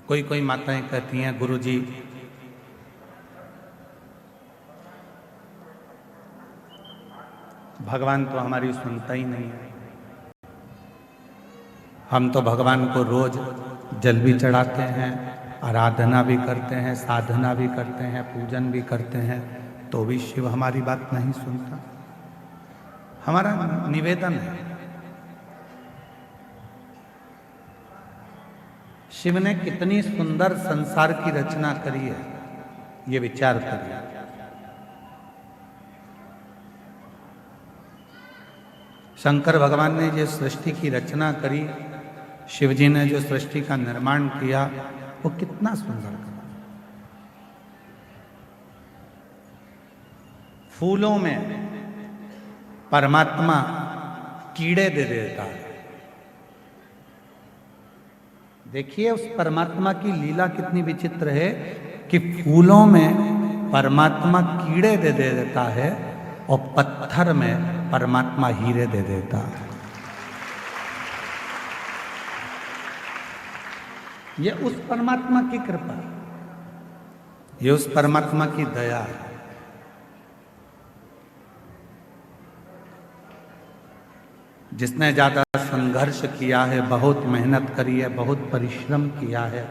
कोई कोई माताएं कहती हैं गुरुजी भगवान तो हमारी सुनता ही नहीं है, हम तो भगवान को रोज जल भी चढ़ाते हैं, आराधना भी करते हैं, साधना भी करते हैं, पूजन भी करते हैं, तो भी शिव हमारी बात नहीं सुनता। हमारा निवेदन है, शिव ने कितनी सुंदर संसार की रचना करी है, ये विचार करिए। शंकर भगवान ने जो सृष्टि की रचना करी, शिव जी ने जो सृष्टि का निर्माण किया, वो कितना सुंदर करा। फूलों में परमात्मा कीड़े दे देता है। देखिए उस परमात्मा की लीला कितनी विचित्र है कि फूलों में परमात्मा कीड़े दे देता है और पत्थर में परमात्मा हीरे दे देता है। ये उस परमात्मा की कृपा, ये उस परमात्मा की दया है। जिसने ज्यादा संघर्ष किया है, बहुत मेहनत करी है, बहुत परिश्रम किया है,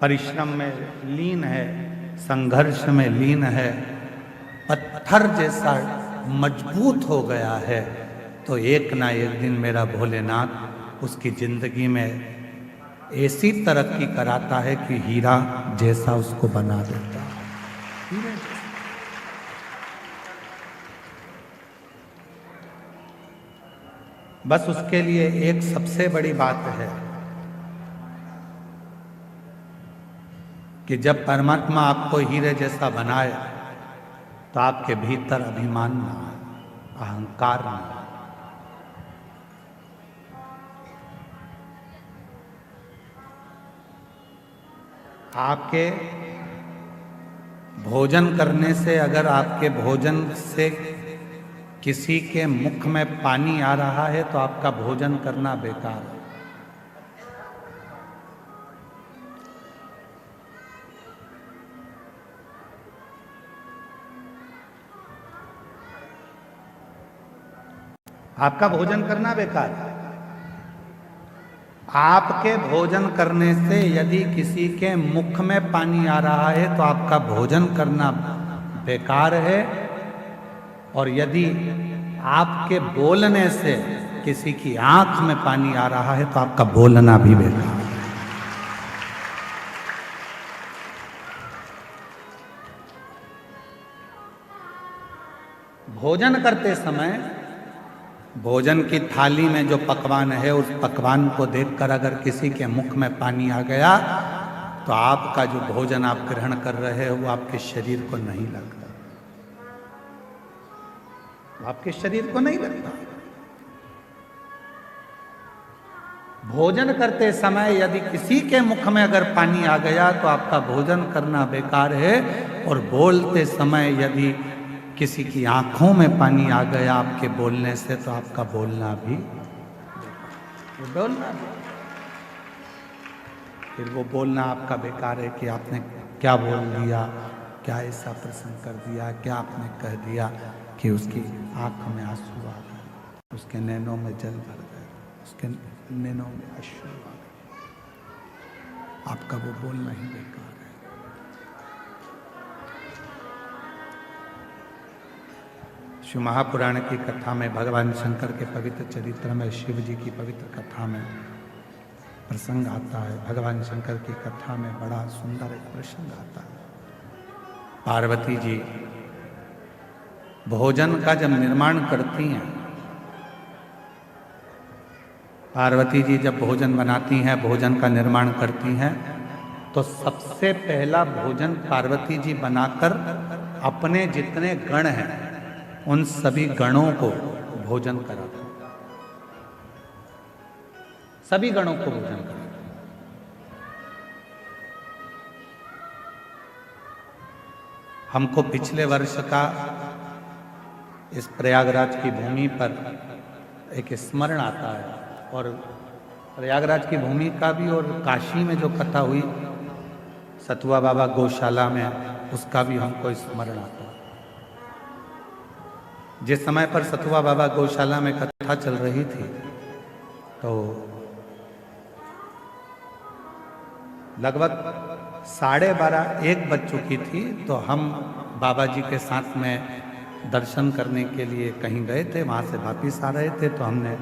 परिश्रम में लीन है, संघर्ष में लीन है, पत्थर जैसा मजबूत हो गया है, तो एक ना एक दिन मेरा भोलेनाथ उसकी जिंदगी में ऐसी तरक्की कराता है कि हीरा जैसा उसको बना देता है। बस उसके लिए एक सबसे बड़ी बात है कि जब परमात्मा आपको हीरे जैसा बनाए तो आपके भीतर अभिमान ना आए, अहंकार ना आए। आपके भोजन करने से, अगर आपके भोजन से किसी के मुख में पानी आ रहा है तो आपका भोजन करना बेकार है। आपका भोजन करना बेकार है। आपके भोजन करने से यदि किसी के मुख में पानी आ रहा है तो आपका भोजन करना बेकार है, और यदि आपके बोलने से किसी की आंख में पानी आ रहा है तो आपका बोलना भी बेकार है। भोजन करते समय भोजन की थाली में जो पकवान है, उस पकवान को देखकर अगर किसी के मुख में पानी आ गया तो आपका जो भोजन आप ग्रहण कर रहे हो वो आपके शरीर को नहीं लगता, वो आपके शरीर को नहीं लगता। भोजन करते समय यदि किसी के मुख में अगर पानी आ गया तो आपका भोजन करना बेकार है, और बोलते समय यदि किसी की आंखों में पानी आ गया आपके बोलने से तो आपका बोलना भी फिर वो बोलना आपका बेकार है कि आपने क्या बोल दिया, क्या ऐसा प्रसंग कर दिया, क्या आपने कह दिया कि उसकी आंख में आंसू आ गए, उसके नैनों में जल भर गए, उसके नैनों में अश्रु आ गए। आपका वो बोलना ही बेकार है। शिव महापुराण की कथा में, भगवान शंकर के पवित्र चरित्र में, शिव जी की पवित्र कथा में प्रसंग आता है। भगवान शंकर की कथा में बड़ा सुंदर एक प्रसंग आता है। पार्वती जी भोजन का जब निर्माण करती हैं, पार्वती जी जब भोजन बनाती हैं, भोजन का निर्माण करती हैं, तो सबसे पहला भोजन पार्वती जी बनाकर अपने जितने गण हैं उन सभी गणों को भोजन कराते हैं, सभी गणों को भोजन कराते हैं। हमको पिछले वर्ष का इस प्रयागराज की भूमि पर एक स्मरण आता है, और प्रयागराज की भूमिका भी और काशी में जो कथा हुई सतुआ बाबा गौशाला में, उसका भी हमको स्मरण आता है। जिस समय पर सतुआ बाबा गौशाला में कथा चल रही थी तो लगभग 12:30-1 बज चुकी थी, तो हम बाबा जी के साथ में दर्शन करने के लिए कहीं गए थे, वहाँ से वापिस आ रहे थे। तो हमने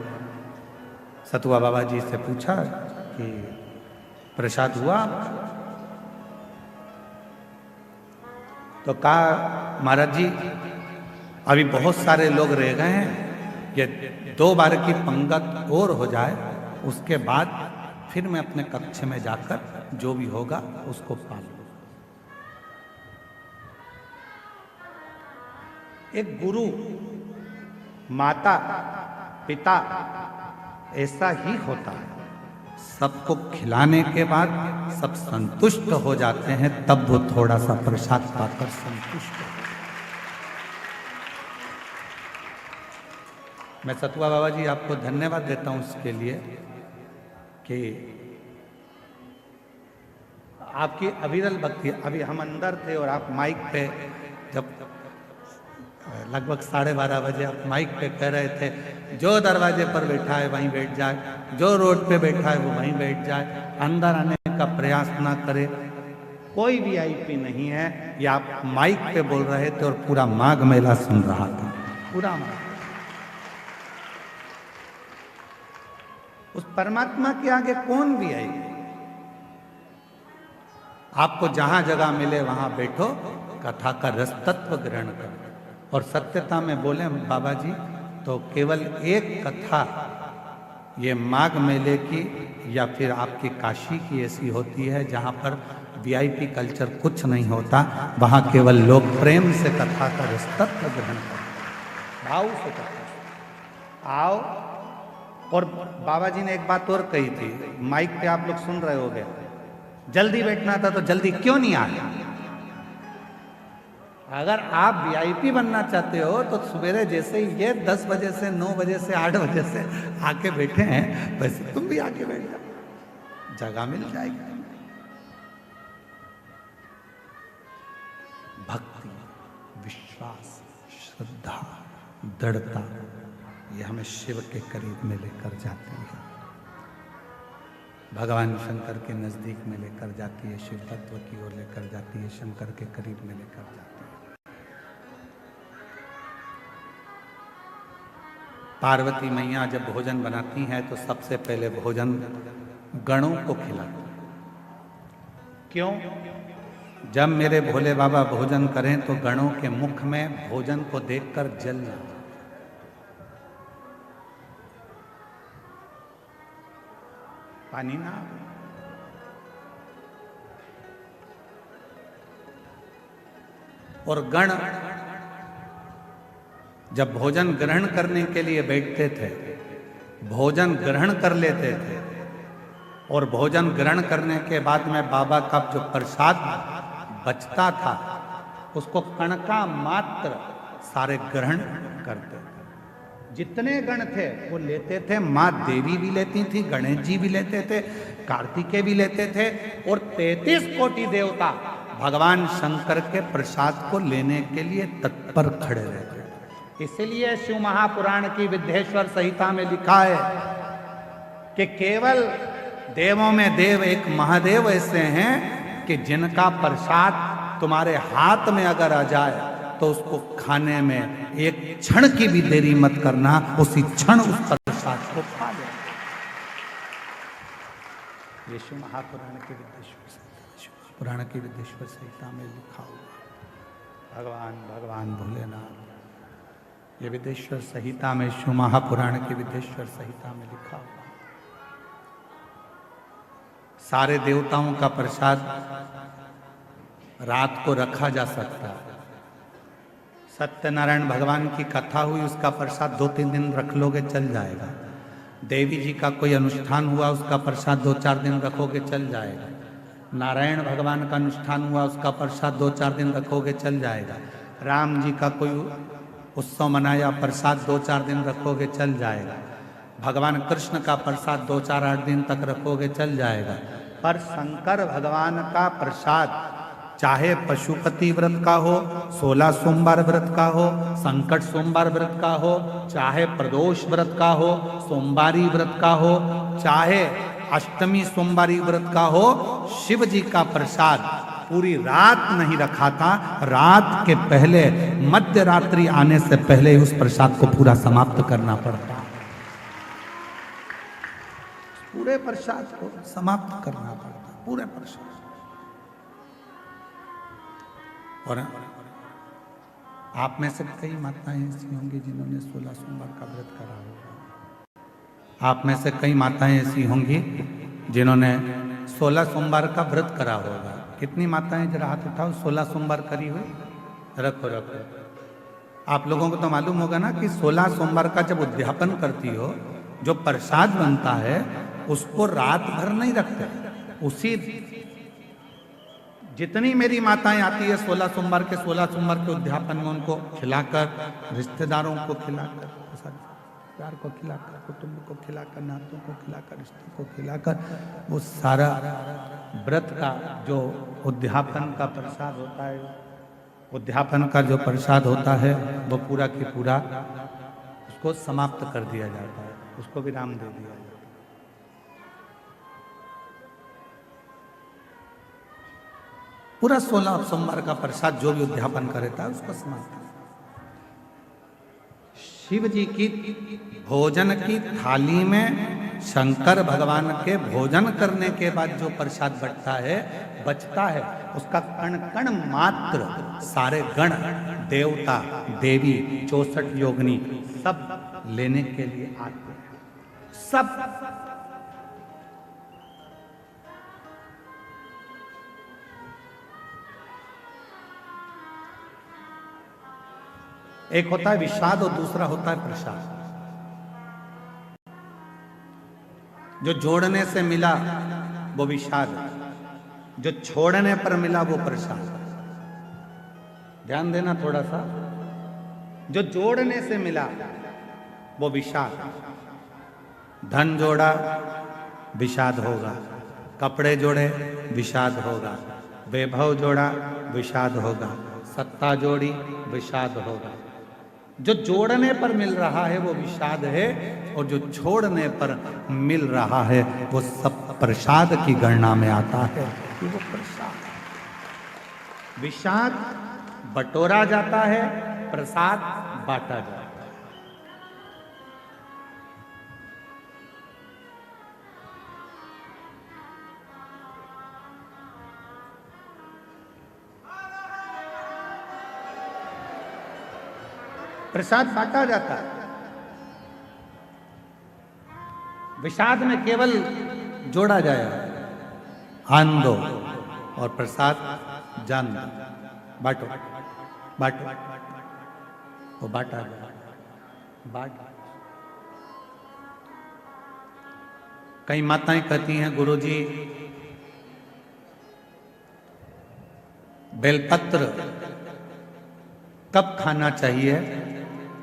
सतुआ बाबा जी से पूछा कि प्रसाद हुआ? तो कहा महाराज जी अभी बहुत सारे लोग रह गए हैं, ये 2 बार की पंगत और हो जाए, उसके बाद फिर मैं अपने कक्ष में जाकर जो भी होगा उसको पालूं। एक गुरु, माता, पिता ऐसा ही होता है, सबको खिलाने के बाद सब संतुष्ट हो जाते हैं, तब वो थोड़ा सा प्रसाद पाकर संतुष्ट हो। मैं सतुआ बाबा जी आपको धन्यवाद देता हूं इसके लिए कि आपकी अविरल भक्ति। अभी हम अंदर थे और आप माइक पे, जब लगभग 12:30 बजे आप माइक पे कह रहे थे जो दरवाजे पर बैठा है वहीं बैठ जाए, जो रोड पे बैठा है वो वहीं बैठ जाए, अंदर आने का प्रयास ना करे। कोई वीआईपी नहीं है, ये आप माइक पे बोल रहे थे और पूरा माघ मेला सुन रहा था, पूरा माघ। उस परमात्मा के आगे कौन वीआईपी? आपको जहां जगह मिले वहां बैठो, कथा का रस तत्व ग्रहण करो। और सत्यता में बोले बाबा जी तो केवल एक कथा ये माघ मेले की या फिर आपकी काशी की ऐसी होती है जहाँ पर वीआईपी कल्चर कुछ नहीं होता, वहाँ केवल लोग प्रेम से कथा का रसतत्व ग्रहण करते, भाव से कथा आओ। और बाबा जी ने एक बात और कही थी, माइक पे आप लोग सुन रहे होगे, जल्दी बैठना था तो जल्दी क्यों नहीं आया? अगर आप वीआईपी बनना चाहते हो तो सवेरे जैसे ही ये 10 बजे से 9 बजे से 8 बजे से आके बैठे हैं, वैसे तुम भी आके बैठ जाओ, जगह मिल जाएगी। भक्ति, विश्वास, श्रद्धा, दृढ़ता, ये हमें शिव के करीब में लेकर जाती है, भगवान शंकर के नजदीक में लेकर जाती है, शिव तत्व की ओर लेकर जाती है, शंकर के करीब में लेकर जाती है। पार्वती मैया जब भोजन बनाती हैं तो सबसे पहले भोजन गणों को खिलाती हैं। क्यों? जब मेरे भोले बाबा भोजन करें तो गणों के मुख में भोजन को देखकर जल जाए। पानी ना, और गण जब भोजन ग्रहण करने के लिए बैठते थे, भोजन ग्रहण कर लेते थे, और भोजन ग्रहण करने के बाद में बाबा का जो प्रसाद बचता था उसको कणका मात्र सारे ग्रहण करते थे। जितने गण थे वो लेते थे, माँ देवी भी लेती थी, गणेश जी भी लेते थे, कार्तिकेय भी लेते थे, और 33 कोटि देवता भगवान शंकर के प्रसाद को लेने के लिए तत्पर खड़े रहते। इसलिए शिव महापुराण की विद्येश्वर संहिता में लिखा है कि केवल देवों में देव एक महादेव ऐसे हैं कि जिनका प्रसाद तुम्हारे हाथ में अगर आ जाए तो उसको खाने में एक क्षण की भी देरी मत करना, उसी क्षण उस प्रसाद को खा ले। ये शिव महापुराण की विद्येश्वर संहिता में लिखा हुआ। भगवान भोलेनाथ, ये विद्येश्वर संहिता में, शिव महापुराण की विद्येश्वर संहिता में लिखा हुआ। सारे देवताओं का प्रसाद रात को रखा जा सकता है। सत्यनारायण भगवान की कथा हुई, उसका प्रसाद 2-3 दिन रख लोगे चल जाएगा। देवी जी का कोई अनुष्ठान हुआ, उसका प्रसाद 2-4 दिन रखोगे चल जाएगा। नारायण भगवान का अनुष्ठान हुआ, उसका प्रसाद 2-4 दिन रखोगे चल जाएगा। राम जी का कोई उत्सव मनाया, प्रसाद 2-4 दिन रखोगे चल जाएगा। भगवान कृष्ण का प्रसाद 2-4-8 दिन तक रखोगे चल जाएगा, पर शंकर भगवान का प्रसाद चाहे पशुपति व्रत का हो, 16 सोमवार व्रत का हो, संकट सोमवार व्रत का हो, चाहे प्रदोष व्रत का हो, सोमवारी व्रत का हो, चाहे अष्टमी सोमवारी व्रत का हो, शिव जी का प्रसाद पूरी रात नहीं रखा था। रात के पहले, मध्य रात्रि आने से पहले उस प्रसाद को पूरा समाप्त करना पड़ता, पूरे प्रसाद को समाप्त करना पड़ता, पूरे प्रसाद। और आप में से कई माताएं ऐसी होंगी जिन्होंने 16 सोमवार का व्रत करा होगा। आप में से कई माताएं ऐसी होंगी जिन्होंने 16 सोमवार का व्रत करा होगा। कितनी माताएं जरा हाथ उठाओ 16 सोमवार करी हुई, रखो रखो। आप लोगों को तो मालूम होगा ना कि 16 सोमवार का जब उद्यापन करती हो, जो प्रसाद बनता है उसको रात भर नहीं रखते, उसी जितनी मेरी माताएं आती है 16 सोमवार के 16 सोमवार के उद्यापन में उनको खिलाकर, रिश्तेदारों को खिलाकर, परिवार को खिलाकर, कुटुंब को खिलाकर, नातों को खिलाकर, रिश्ते को खिलाकर, वो सारा व्रत का जो उद्यापन का प्रसाद होता है, उद्यापन का जो प्रसाद होता है वो पूरा की पूरा उसको समाप्त कर दिया जाता है, उसको विराम दे दिया जाता है। पूरा 16 सोमवार का प्रसाद जो भी उद्यापन करता है उसको समाप्त। शिव जी की भोजन की थाली में शंकर भगवान के भोजन करने के बाद जो प्रसाद बचता है उसका कण कण मात्र सारे गण देवता देवी 64 योगिनी सब लेने के लिए आते हैं, सब। एक होता है विषाद और दूसरा होता है प्रसाद। जो जोड़ने से मिला वो विषाद, जो छोड़ने पर मिला वो प्रसाद। ध्यान देना थोड़ा सा, जो जोड़ने से मिला वो विषाद। धन जोड़ा विषाद होगा, कपड़े जोड़े विषाद होगा, वैभव जोड़ा विषाद होगा, सत्ता जोड़ी विषाद होगा। जो जोड़ने पर मिल रहा है वो विषाद है, और जो छोड़ने पर मिल रहा है वो सब प्रसाद की गणना में आता है कि वो प्रसाद। विषाद बटोरा जाता है, प्रसाद बांटा जाता है। प्रसाद बांटा जाता है। विषाद में केवल जोड़ा जाएगा, आन दो और प्रसाद जान दो, बांटो बांटो, वो बांटा जाए, बांट। कई माताएं कहती हैं गुरुजी बेलपत्र कब खाना चाहिए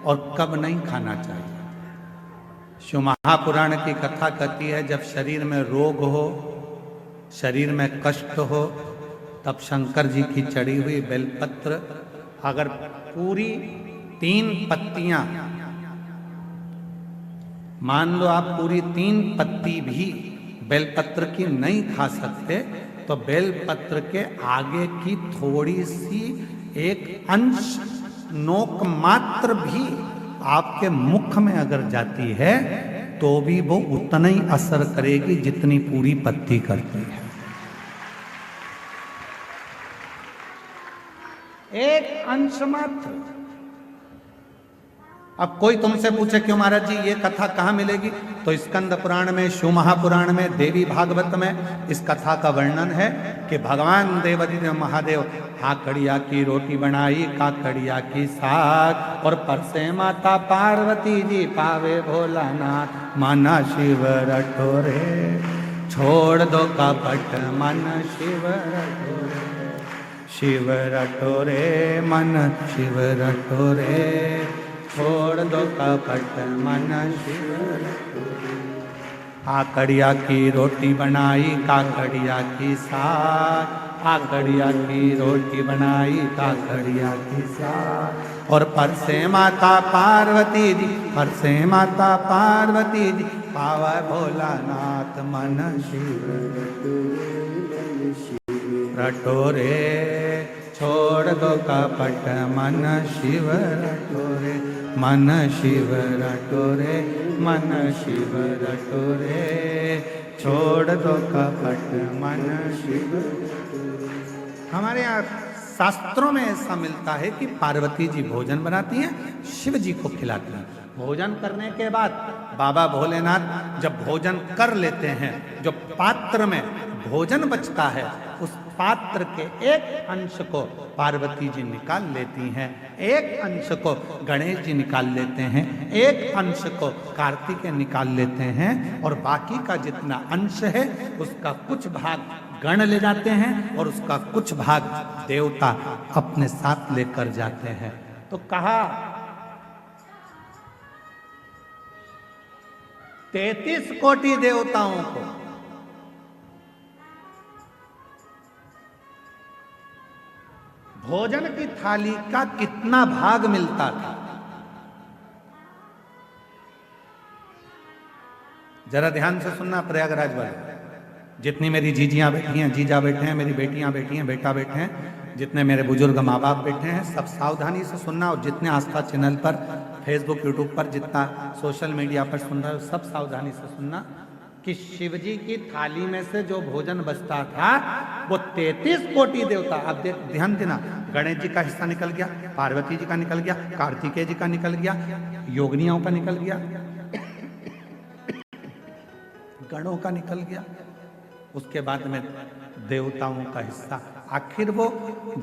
और कब नहीं खाना चाहिए। शिव महापुराण की कथा कहती है जब शरीर में रोग हो, शरीर में कष्ट हो, तब शंकर जी की चढ़ी हुई बेलपत्र अगर पूरी 3 पत्तियां, मान लो आप पूरी 3 पत्ती भी बेलपत्र की नहीं खा सकते, तो बेलपत्र के आगे की थोड़ी सी एक अंश नोक मात्र भी आपके मुख में अगर जाती है तो भी वो उतना ही असर करेगी जितनी पूरी पत्ती करती है। एक अंश मात्र। अब कोई तुमसे पूछे क्यों महाराज जी ये कथा कहाँ मिलेगी, तो स्कंद पुराण में, शिव महापुराण में, देवी भागवत में इस कथा का वर्णन है कि भगवान देवादिदेव महादेव हाकड़िया की रोटी बनाई, काकड़िया की साग, और परसे माता पार्वती जी पावे भोलानाथ, माना शिव रटोरे, छोड़ दो कपट मन शिव रटोरे, शिव रटोरे मन शिव रटोरे, छोड़ दो कपट मन शिव रटोरे। आकड़िया की रोटी बनाई काकड़िया की साग, आकड़िया की रोटी बनाई काकड़िया की साग। और परसे माता पार्वती जी, परसे माता पार्वती जी, पावा भोलानाथ मन शिव रटोरे। छोड़ दो कपट मन शिव रटोरे, मन शिव रटोरे, मन शिव रटोरे। छोड़ दो कपट मन शिव। हमारे यहाँ शास्त्रों में ऐसा मिलता है कि पार्वती जी भोजन बनाती हैं, शिव जी को खिलाती हैं। भोजन करने के बाद बाबा भोलेनाथ जब भोजन कर लेते हैं, जो पात्र में भोजन बचता है उस पात्र के एक अंश को पार्वती जी निकाल लेती हैं, एक अंश को गणेश जी निकाल लेते हैं, एक अंश को कार्तिकेय निकाल लेते हैं, और बाकी का जितना अंश है उसका कुछ भाग गण ले जाते हैं और उसका कुछ भाग देवता अपने साथ लेकर जाते हैं। तो कहा 33 कोटि देवताओं को भोजन की थाली का कितना भाग मिलता था, जरा ध्यान से सुनना प्रयागराज वाले। जितनी मेरी जीजियां बैठी हैं, जीजा बैठे हैं, मेरी बेटियां बैठी हैं, बेटा बैठे हैं, जितने मेरे बुजुर्ग माँ बाप बैठे हैं, सब सावधानी से सुनना। और जितने आस्था चैनल पर, फेसबुक, यूट्यूब पर, जितना सोशल मीडिया पर सुन रहे हो, सब सावधानी से सुनना कि शिवजी की थाली में से जो भोजन बचता था वो 33 कोटि देवता। अब ध्यान देना, गणेश जी का हिस्सा निकल गया, पार्वती जी का निकल गया, कार्तिकेय जी का निकल गया, योगिनियों का निकल गया, गणों का निकल गया, उसके बाद में देवताओं का हिस्सा। आखिर वो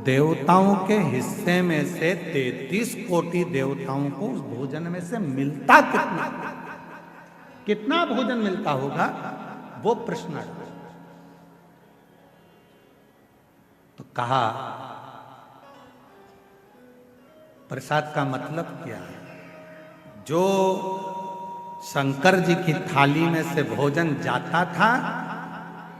देवताओं के हिस्से में से 33 कोटि देवताओं को उस भोजन में से मिलता कितना भोजन मिलता होगा, वो प्रश्न। तो कहा प्रसाद का मतलब क्या है? जो शंकर जी की थाली में से भोजन जाता था,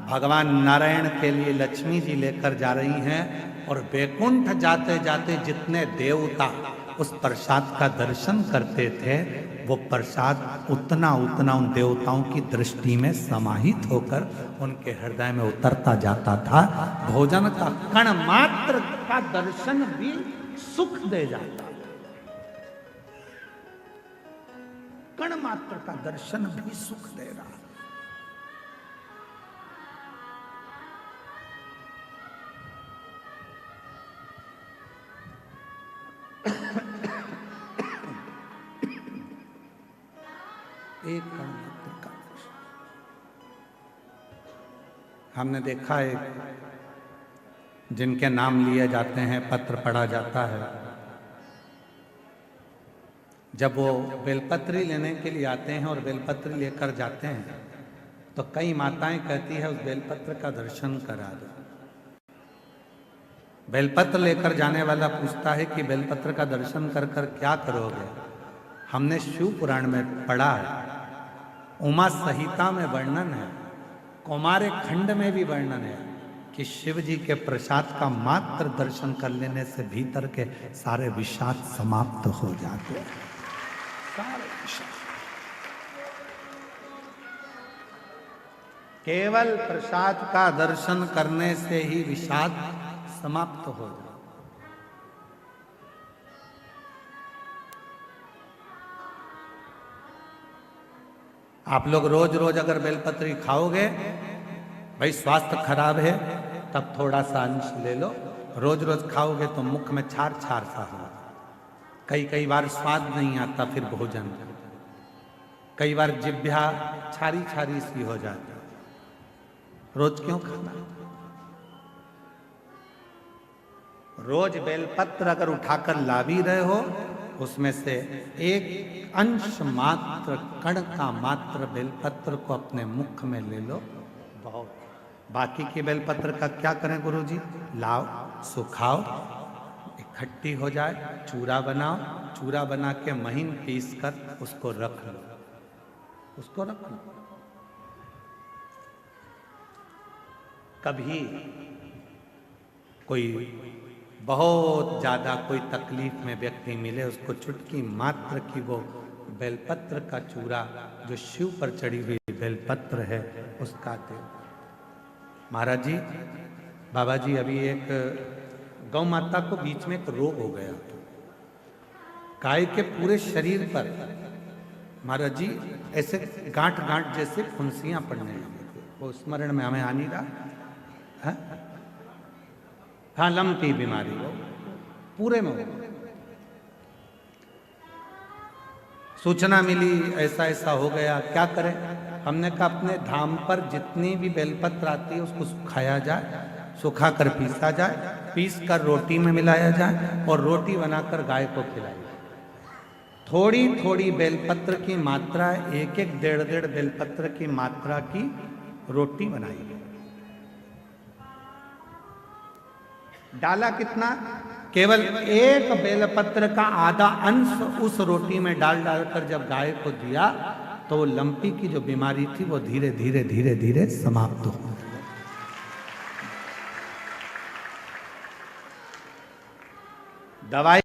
भगवान नारायण के लिए लक्ष्मी जी लेकर जा रही हैं, और वैकुंठ जाते जाते जितने देवता उस प्रसाद का दर्शन करते थे, वो प्रसाद उतना उतना उन देवताओं की दृष्टि में समाहित होकर उनके हृदय में उतरता जाता था। भोजन का कण मात्र का दर्शन भी सुख दे जाता, कण मात्र का दर्शन भी सुख दे रहा। एक कण मात्र का दर्शन। हमने देखा है जिनके नाम लिए जाते हैं, पत्र पढ़ा जाता है, जब वो बेलपत्री लेने के लिए आते हैं और बेलपत्री लेकर जाते हैं तो कई माताएं कहती है उस बेलपत्र का दर्शन करा दो। बेलपत्र लेकर जाने वाला पूछता है कि बेलपत्र का दर्शन कर कर क्या करोगे? हमने शिव पुराण में पढ़ा है, उमा संहिता में वर्णन है, कौमारे खंड में भी वर्णन है कि शिव जी के प्रसाद का मात्र दर्शन कर लेने से भीतर के सारे विषाद समाप्त हो जाते हैं। केवल प्रसाद का दर्शन करने से ही विषाद समाप्त हो जाए। आप लोग रोज रोज अगर बेलपत्री खाओगे, भाई स्वास्थ्य खराब है तब थोड़ा सा अंश ले लो, रोज रोज खाओगे तो मुख में छार छार सा हो, कई बार स्वाद नहीं आता, फिर भोजन कई बार जिह्वा छारी छारी सी हो जाती। रोज क्यों खाना? रोज बेलपत्र अगर उठाकर ला भी रहे हो, उसमें से एक अंश मात्र, कण का मात्र बेलपत्र को अपने मुख में ले लो, बहुत। बाकी की बेलपत्र का क्या करें गुरुजी? लाओ, सुखाओ, इकट्ठी हो जाए, चूरा बनाओ, चूरा बना के महीन पीस कर उसको रख लो, उसको रख लो। कभी कोई बहुत ज्यादा कोई तकलीफ में व्यक्ति मिले, उसको चुटकी मात्र की वो बेलपत्र का चूरा जो शिव पर चढ़ी हुई बेलपत्र है उसका दे। महाराज जी, बाबा जी, अभी एक गौ माता को बीच में एक रोग हो गया, गाय के पूरे शरीर पर महाराज जी ऐसे गांठ गांठ जैसे फुंसियां पड़ने लगी। वो स्मरण में हमें आ नहीं रहा। हाँ, लम की बीमारी वो पूरे में। सूचना मिली ऐसा ऐसा हो गया, क्या करें? हमने कहा अपने धाम पर जितनी भी बेलपत्र आती है उसको सुखाया जाए, सुखा कर पीसा जाए, पीस कर रोटी में मिलाया जाए और रोटी बनाकर गाय को खिलाई जाए। थोड़ी थोड़ी बेलपत्र की मात्रा, एक एक डेढ़ डेढ़ बेलपत्र की मात्रा की रोटी बनाई गई। डाला कितना? केवल एक बेलपत्र का आधा अंश उस रोटी में डाल डालकर जब गाय को दिया तो वो लंपी की जो बीमारी थी वो धीरे धीरे धीरे धीरे समाप्त हो गई। दवाई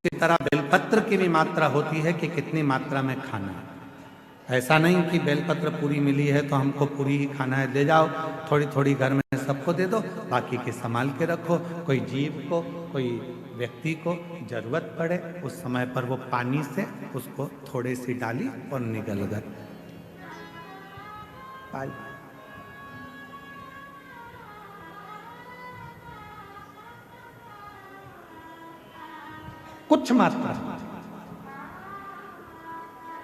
की तरह बेलपत्र की भी मात्रा होती है कि कितनी मात्रा में खाना है। ऐसा नहीं कि बेलपत्र पूरी मिली है तो हमको पूरी ही खाना है, ले जाओ थोड़ी थोड़ी घर में सबको दे दो, बाकी के संभाल के रखो। कोई जीव को, कोई व्यक्ति को जरूरत पड़े उस समय पर वो पानी से उसको थोड़ी सी डाली और निगल गए। कुछ मात्रा,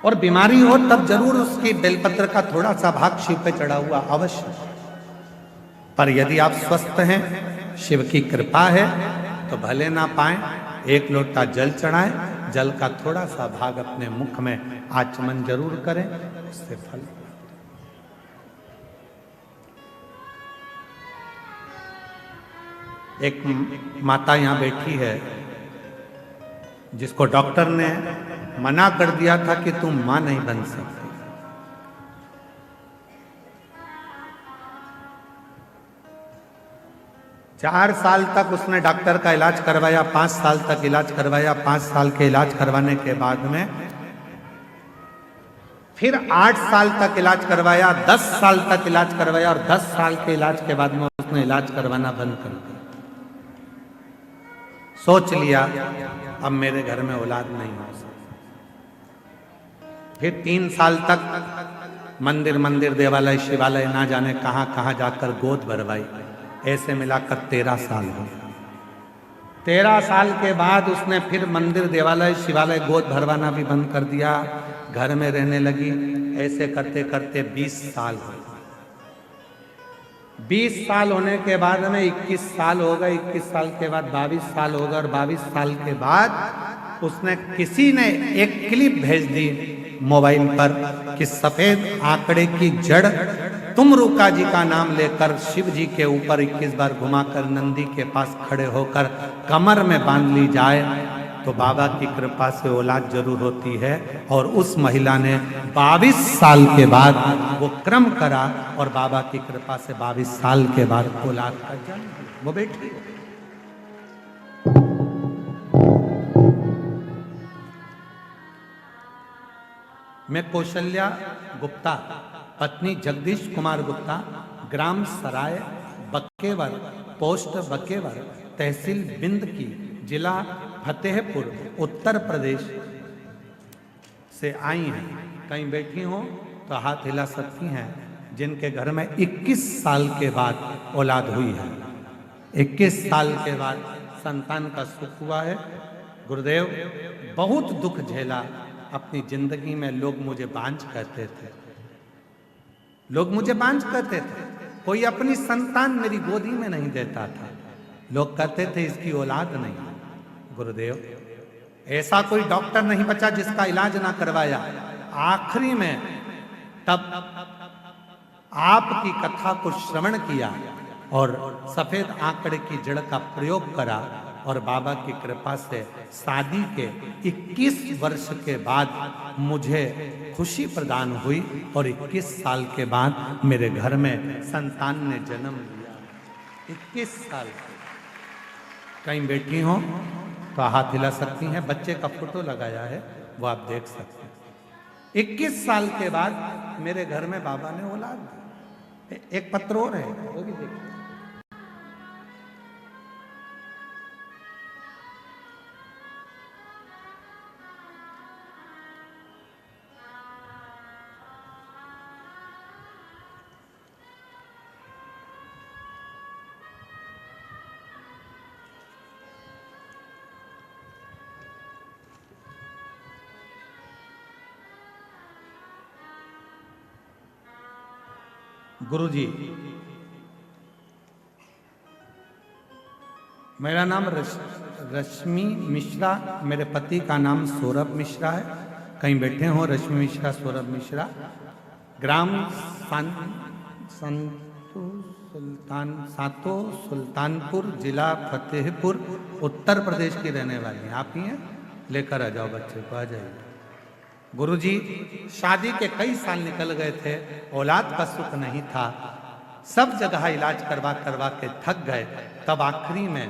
और बीमारी हो तब जरूर उसकी बेलपत्र का थोड़ा सा भाग शिव पे चढ़ा हुआ अवश्य। पर यदि आप स्वस्थ हैं, शिव की कृपा है, तो भले ना पाए, एक लोटा जल चढ़ाएं, जल का थोड़ा सा भाग अपने मुख में आचमन जरूर करें, उससे फल। एक माता यहां बैठी है जिसको डॉक्टर ने मना कर दिया था कि तुम मां नहीं बन सकती। 4 साल तक उसने डॉक्टर का इलाज करवाया, 5 साल तक इलाज करवाया। 5 साल के इलाज करवाने के बाद में फिर 8 साल तक इलाज करवाया, 10 साल तक इलाज करवाया, और 10 साल के इलाज के बाद में उसने इलाज करवाना बंद कर दिया। सोच लिया अब मेरे घर में औलाद नहीं हो सकती। फिर 3 साल तक मंदिर मंदिर देवालय शिवालय ना जाने कहां कहां जाकर गोद भरवाई। ऐसे मिलाकर 13 साल हो। 13 साल के बाद उसने फिर मंदिर देवालय शिवालय गोद भरवाना भी बंद कर दिया, घर में रहने लगी। ऐसे करते करते 20 साल हो। 20 साल होने के बाद में 21 साल हो गए, 21 साल के बाद 22 साल हो गए, और 22 साल के बाद उसने किसी ने एक क्लिप भेज दी मोबाइल पर कि सफेद आंकड़े की जड़ तुमरुका जी का नाम लेकर शिव जी के ऊपर 21 बार घुमाकर नंदी के पास खड़े होकर कमर में बांध ली जाए तो बाबा की कृपा से औलाद जरूर होती है। और उस महिला ने 22 साल के बाद वो क्रम करा और बाबा की कृपा से 22 साल के बाद औलाद का जन्म, वो बेटी। मैं कौशल्या गुप्ता, पत्नी जगदीश कुमार गुप्ता, ग्राम सराय बक्केवर, पोस्ट बक्केवर, तहसील बिंद की, जिला फतेहपुर, उत्तर प्रदेश से आई हैं। कहीं बैठी हो तो हाथ हिला सकती हैं जिनके घर में 21 साल के बाद औलाद हुई है। 21 साल के बाद संतान का सुख हुआ है। गुरुदेव, बहुत दुख झेला अपनी जिंदगी में। लोग मुझे बांझ कहते थे, लोग मुझे बांझ कहते थे। कोई अपनी संतान मेरी गोदी में नहीं देता था। लोग कहते थे इसकी औलाद नहीं। गुरुदेव, ऐसा कोई डॉक्टर नहीं बचा जिसका इलाज ना करवाया। आखिरी में तब आपकी कथा को श्रवण किया और सफेद आंकड़े की जड़ का प्रयोग करा और बाबा की कृपा से शादी के 21 वर्ष के बाद मुझे खुशी प्रदान हुई और 21 साल के बाद मेरे घर में संतान ने जन्म लिया। 21 साल के। कहीं बेटी हो तो हाथ हिला सकती हैं, बच्चे का फोटो लगाया है वो आप देख सकते हैं। 21 साल के बाद मेरे घर में बाबा ने औलाद दी। एक पत्र और है वो भी देखिए। गुरुजी, मेरा नाम रश्मि मिश्रा, मेरे पति का नाम सौरभ मिश्रा है। कहीं बैठे हो रश्मि मिश्रा, सौरभ मिश्रा। ग्राम सातो सुल्तानपुर, जिला फतेहपुर, उत्तर प्रदेश की रहने वाली हैं। आप ही हैं? लेकर आ जाओ बच्चे को, आ जाइए। गुरुजी, शादी के कई साल निकल गए थे, औलाद का सुख नहीं था, सब जगह इलाज करवा करवा के थक गए। तब आखिरी में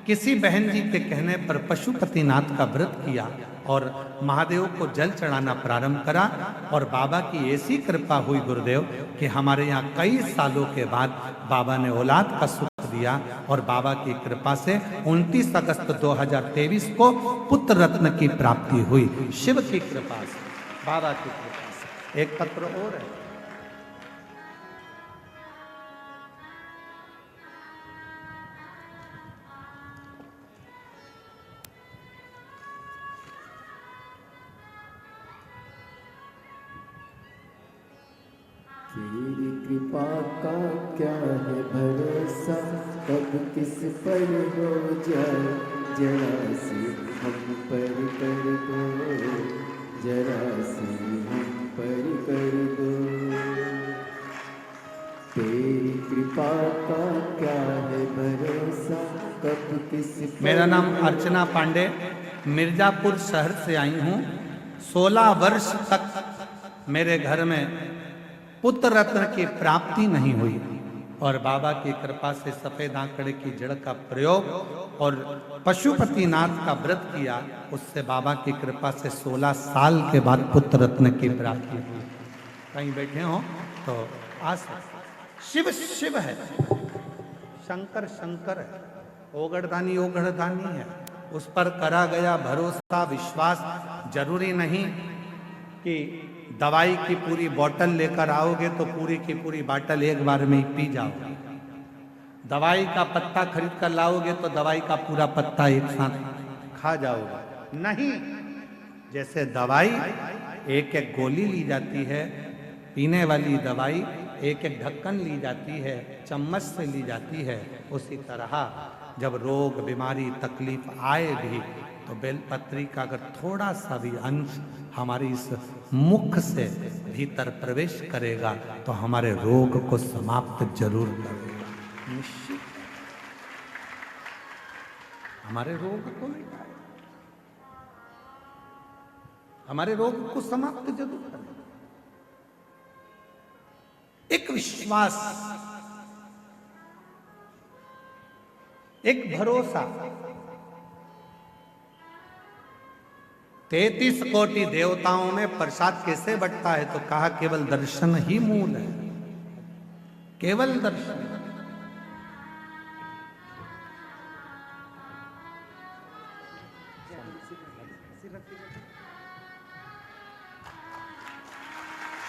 किसी बहन जी के कहने पर पशुपतिनाथ का व्रत किया और महादेव को जल चढ़ाना प्रारंभ करा और बाबा की ऐसी कृपा हुई गुरुदेव कि हमारे यहाँ कई सालों के बाद बाबा ने औलाद का सुख दिया और बाबा की कृपा से 29 अगस्त 2023 को पुत्र रत्न की प्राप्ति हुई, शिव की कृपा से, बाबा की कृपा से। एक पत्र और है। तेरी कृपा का क्या है भरोसा, कब किस पर हो जाए, जरा से हम पर कर दो, जरा से हम पर कर दो। तेरी कृपा का क्या है भरोसा, कब किस पर। मेरा नाम अर्चना पांडे, मिर्जापुर शहर से आई हूँ। 16 वर्ष तक मेरे घर में पुत्र रत्न की प्राप्ति नहीं हुई और बाबा की कृपा से सफेद आंकड़े की जड़ का प्रयोग और पशुपतिनाथ का व्रत किया, उससे बाबा की कृपा से 16 साल के बाद पुत्र रत्न की प्राप्ति हुई। कहीं बैठे हो तो आस। शिव शिव है, शंकर शंकर है, ओगढ़दानी ओगढ़दानी है, उस पर करा गया भरोसा विश्वास। जरूरी नहीं कि दवाई की पूरी बोतल लेकर आओगे तो पूरी की पूरी बोतल एक बार में ही पी जाओगे। दवाई का पत्ता खरीद कर लाओगे तो दवाई का पूरा पत्ता एक साथ खा जाओगे, नहीं। जैसे दवाई एक एक गोली ली जाती है, पीने वाली दवाई एक एक ढक्कन ली जाती है, चम्मच से ली जाती है, उसी तरह जब रोग बीमारी तकलीफ आए भी तो बेलपत्री का अगर थोड़ा सा भी अंश हमारी इस मुख से भीतर प्रवेश करेगा तो हमारे रोग को समाप्त जरूर करेगा, निश्चित। हमारे रोग को मिटाएगा, हमारे रोग को समाप्त जरूर करेगा। एक विश्वास, एक भरोसा। 33 कोटि देवताओं में प्रसाद कैसे बंटता है तो कहा केवल दर्शन ही मूल है, केवल दर्शन।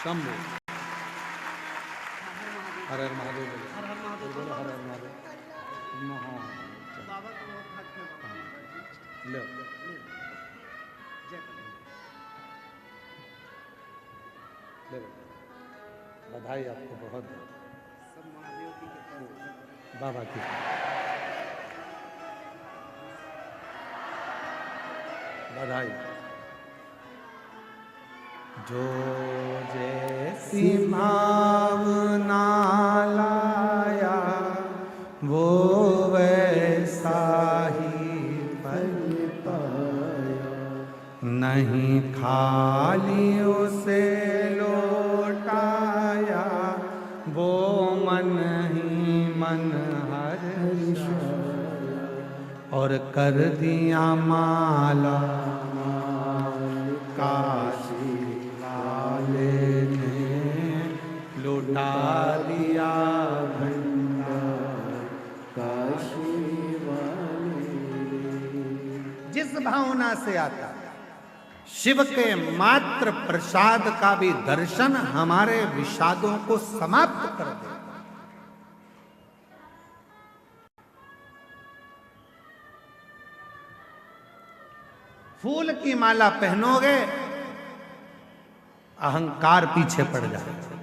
शंभु हर हर महादेव, हर हर महादेव, बोलो हर हर महादेव। लो बधाई आपको बहुत, सब महादेव की बाबा की बधाई। जो जैसी भावना लाया वो वैसा ही वो मन ही मन हर्षाया, और कर दिया माला काशी वाले ने, लुटा दिया भंडार काशी वाले। जिस भावना से आता शिव के मात्र प्रसाद का भी दर्शन हमारे विषादों को समाप्त कर दे। फूल की माला पहनोगे, अहंकार पीछे पड़ जाएगा,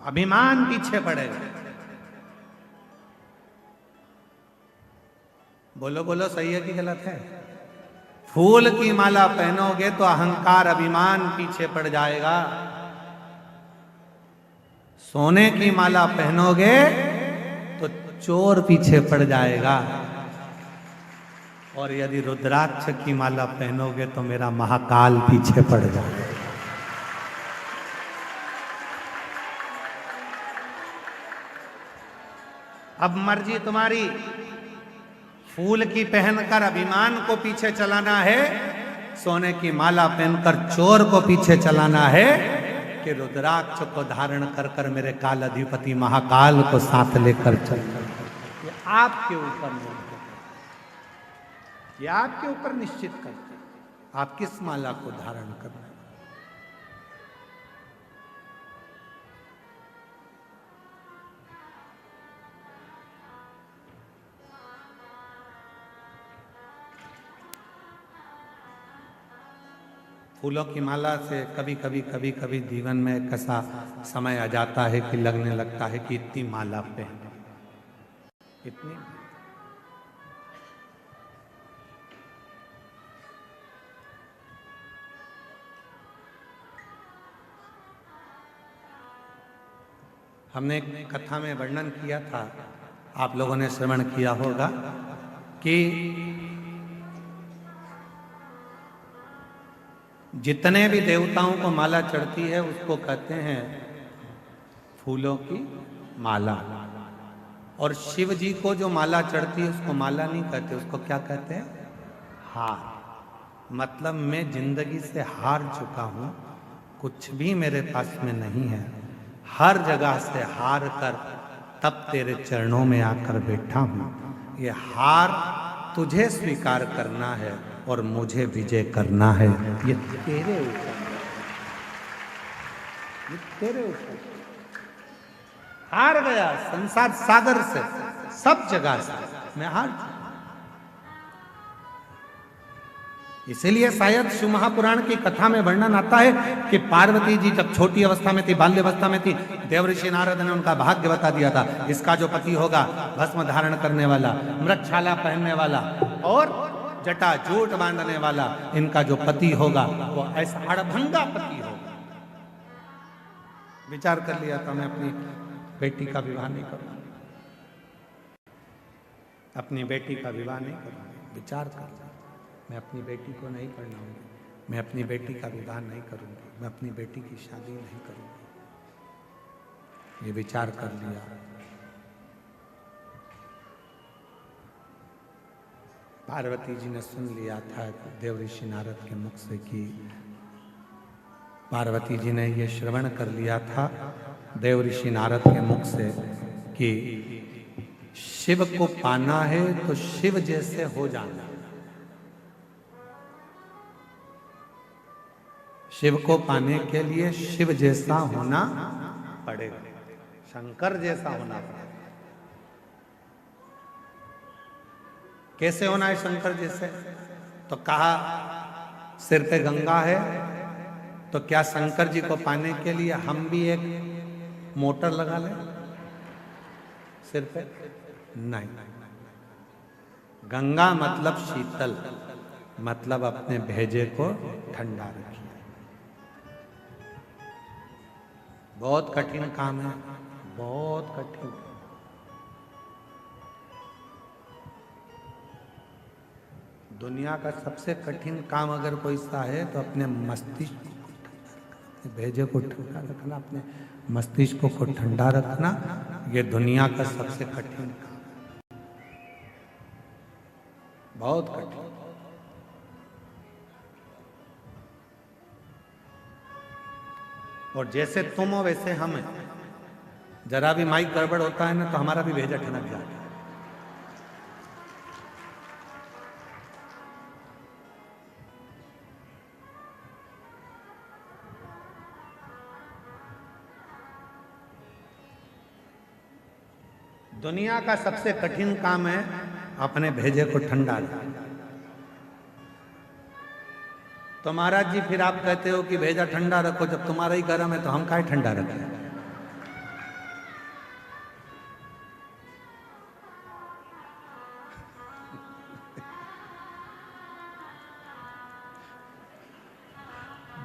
अभिमान पीछे पड़ेगा। बोलो बोलो, सही है कि गलत है? फूल की माला पहनोगे तो अहंकार अभिमान पीछे पड़ जाएगा। सोने की माला पहनोगे तो चोर पीछे पड़ जाएगा। और यदि रुद्राक्ष की माला पहनोगे तो मेरा महाकाल पीछे पड़ जाएगा। अब मर्जी तुम्हारी, फूल की पहनकर अभिमान को पीछे चलाना है, सोने की माला पहनकर चोर को पीछे चलाना है, कि रुद्राक्ष को धारण कर कर मेरे काल अधिपति महाकाल को साथ लेकर चलना। ये आपके ऊपर निर्भर, ये आपके ऊपर निश्चित करते आप किस माला को धारण करना है। फूलों की माला से कभी कभी जीवन में एक ऐसा समय आ जाता है कि लगने लगता है कि इतनी माला पहने, इतनी। हमने एक कथा में वर्णन किया था, आप लोगों ने श्रवण किया होगा, कि जितने भी देवताओं को माला चढ़ती है उसको कहते हैं फूलों की माला, और शिव जी को जो माला चढ़ती है उसको माला नहीं कहते, उसको क्या कहते हैं? हार। मतलब मैं जिंदगी से हार चुका हूं, कुछ भी मेरे पास में नहीं है, हर जगह से हार कर तब तेरे चरणों में आकर बैठा हूं। ये हार तुझे स्वीकार करना है और मुझे विजय करना है। ये तेरे ऊपर, ये तेरे ऊपर। हार गया संसार सागर से, सब जगह से मैं हार चुका। इसीलिए शायद शिव महापुराण की कथा में वर्णन आता है कि पार्वती जी जब छोटी अवस्था में थी, बाल्य अवस्था में थी, देवऋषि नारद ने उनका भाग्य बता दिया था, इसका जो पति होगा भस्म धारण करने वाला, मृगछाला पहनने वाला और जटा जूट बांधने वाला, इनका जो पति होगा वो ऐसा अड़भंगा पति होगा। विचार कर लिया था मैं अपनी बेटी का विवाह नहीं करूंगा, अपनी बेटी का विवाह नहीं करूंगा। विचार कर लिया, मैं अपनी बेटी को नहीं पढ़ाऊंगी, मैं अपनी बेटी का विवाह नहीं करूंगी, मैं अपनी बेटी की शादी नहीं करूंगी। ये विचार कर लिया। पार्वती जी ने सुन लिया था देवऋषि नारद के मुख से, कि पार्वती जी ने ये श्रवण कर लिया था देवऋषि नारद के मुख से कि शिव को पाना है तो शिव जैसे हो जाना, शिव को पाने के लिए शिव जैसा होना पड़ेगा, शंकर जैसा होना पड़ेगा। कैसे होना है शंकर जैसे? तो कहा सिर पे गंगा है, तो क्या शंकर जी को पाने के लिए हम भी एक मोटर लगा लें सिर पे? नहीं। गंगा मतलब शीतल, मतलब अपने भेजे को ठंडा रखिए। बहुत कठिन काम है, बहुत कठिन। दुनिया का सबसे कठिन काम अगर कोई सा है तो अपने मस्तिष्क को ठंडा रखना, अपने भेजे को ठंडा रखना, अपने मस्तिष्क को ठंडा रखना ये दुनिया का सबसे कठिन काम, बहुत कठिन। और जैसे तुम हो वैसे हम हैं। जरा भी माइक गड़बड़ होता है ना तो हमारा भी भेजा ठनक जाता है। दुनिया का सबसे कठिन काम है अपने भेजे को ठंडा रखना। तो महाराज जी फिर आप कहते हो कि भेजा ठंडा रखो, जब तुम्हारा ही गर्म है तो हम काहे ठंडा रखें?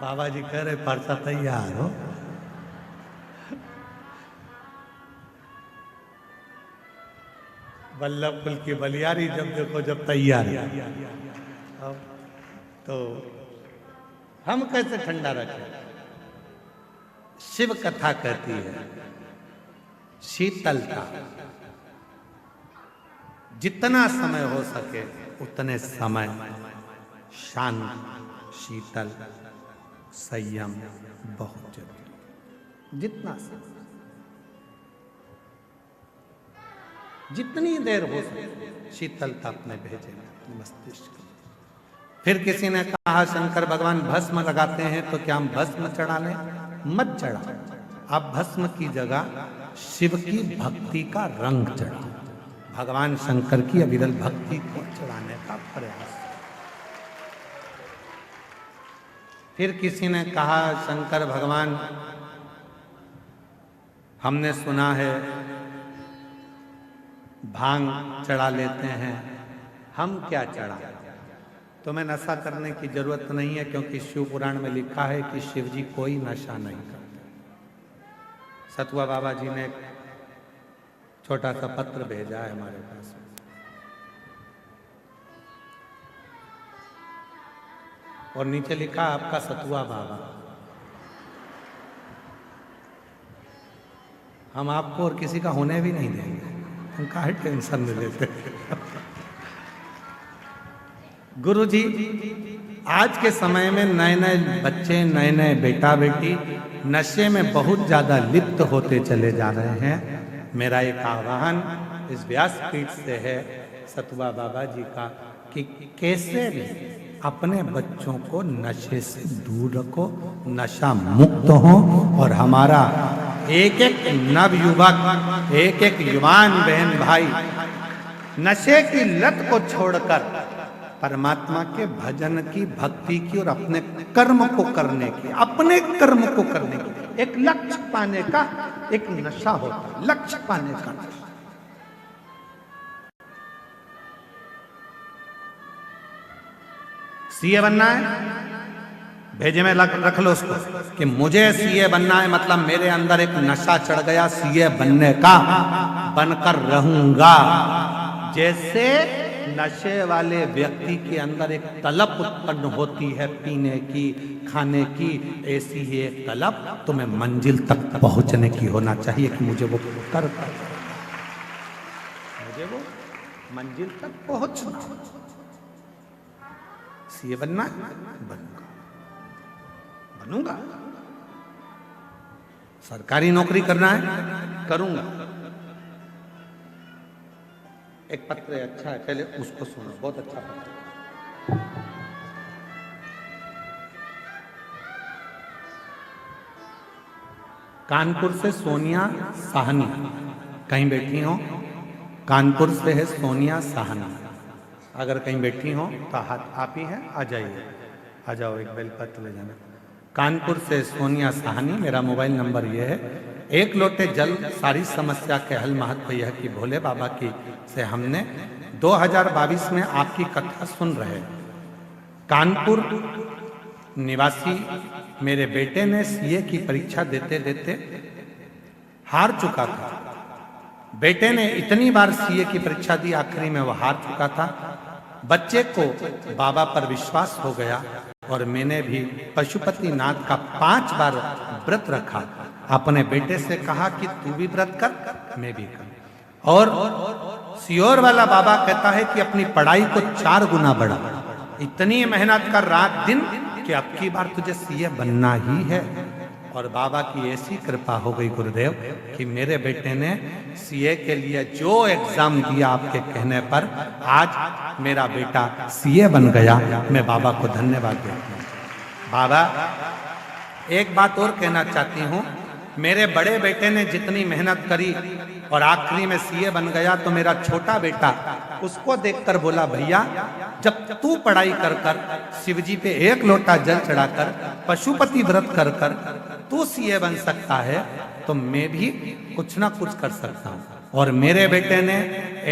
बाबा जी कह रहे परसा तैयार हो। वल्लभ कुल की बलियारी जब देखो जब तैयार है। अब तो हम कैसे ठंडा रखें? शिव कथा कहती है शीतलता, जितना समय हो सके उतने समय शांत, शीतल, संयम बहुत जरूरी। जितना समय, जितनी देर हो सके शीतलता अपने भेजे में, अपने मस्तिष्क में। फिर किसी ने कहा शंकर भगवान भस्म लगाते हैं तो क्या हम भस्म चढ़ा लें? मत चढ़ा। आप भस्म की जगह शिव की भक्ति का रंग चढ़ा, भगवान शंकर की अविरल भक्ति को चढ़ाने का प्रयास। फिर किसी ने कहा शंकर भगवान, हमने सुना है भांग चढ़ा लेते हैं, हम क्या चढ़ा? तुम्हें नशा करने की जरूरत नहीं है, क्योंकि शिव पुराण में लिखा है कि शिव जी कोई नशा नहीं करते। सतुआ बाबा जी ने एक छोटा सा पत्र भेजा है हमारे पास, और नीचे लिखा आपका सतुआ बाबा। हम आपको और किसी का होने भी नहीं देंगे, हम काहे टेंशन में लेते। गुरु जी, आज के समय में नए नए बच्चे, नए नए बेटा बेटी नशे में बहुत ज्यादा लिप्त होते चले जा रहे हैं। मेरा एक आह्वान इस व्यासपीठ से है सतुआ बाबा जी का कि कैसे भी अपने बच्चों को नशे से दूर रखो, नशा मुक्त हो, और हमारा एक एक नवयुवक, एक एक युवान बहन भाई नशे की लत को छोड़कर परमात्मा के भजन की, भक्ति की और अपने कर्म को करने की, अपने कर्म को करने की, एक लक्ष्य पाने का एक नशा होता है, लक्ष्य पाने का। सीए बनना है, भेजे में रख लो उसको कि मुझे सीए बनना है, मतलब मेरे अंदर एक नशा चढ़ गया सीए बनने का, बनकर रहूंगा। जैसे नशे वाले व्यक्ति के अंदर एक तलब उत्पन्न होती है पीने की, खाने की, ऐसी ही एक तलब तुम्हें मंजिल तक पहुंचने की होना चाहिए कि मुझे वो कर, मुझे वो मंजिल तक पहुंचना। सीए बनना है, बनूंगा, बनूंगा। सरकारी नौकरी करना है, करूंगा। एक पत्र अच्छा है, पहले उसको सुनो, बहुत अच्छा पत्र। कानपुर से सोनिया साहनी कहीं बैठी हो, कानपुर से है सोनिया साहनी। अगर कहीं बैठी हो तो हाथ आप ही हैं, आ जाइए, आ जाओ, एक बेलपत्र ले जाना। कानपुर से सोनिया साहनी, मेरा मोबाइल नंबर ये है। एक लोटे जल सारी समस्या के हल, महत्व यह कि भोले बाबा की से हमने 2022 में आपकी कथा सुन रहे। कानपुर निवासी मेरे बेटे ने सीए की परीक्षा देते देते हार चुका था। बेटे ने इतनी बार सीए की परीक्षा दी, आखिरी में वह हार चुका था। बच्चे को बाबा पर विश्वास हो गया और मैंने भी पशुपति नाथ का 5 बार व्रत रखा। अपने बेटे से कहा कि तू भी व्रत कर, मैं भी कर। और सियोर वाला बाबा कहता है कि अपनी पढ़ाई को 4 गुना बढ़ा। इतनी मेहनत कर रात दिन कि अब की बार तुझे सीए बनना ही है। और बाबा की ऐसी कृपा हो गई गुरुदेव कि मेरे बेटे ने सीए के लिए जो एग्जाम दिया आपके कहने पर, आज मेरा बेटा सीए बन गया। मैं बाबा को धन्यवाद देता हूँ। बाबा, एक बात और कहना चाहती हूँ, मेरे बड़े बेटे ने जितनी मेहनत करी और आखिरी में सीए बन गया, तो मेरा छोटा बेटा उसको देखकर बोला, भैया जब तू पढ़ाई कर कर शिवजी पे 1 लोटा जल चढ़ाकर पशुपति व्रत कर कर तू सीए बन सकता है, तो मैं भी कुछ ना कुछ कर सकता हूँ। और मेरे बेटे ने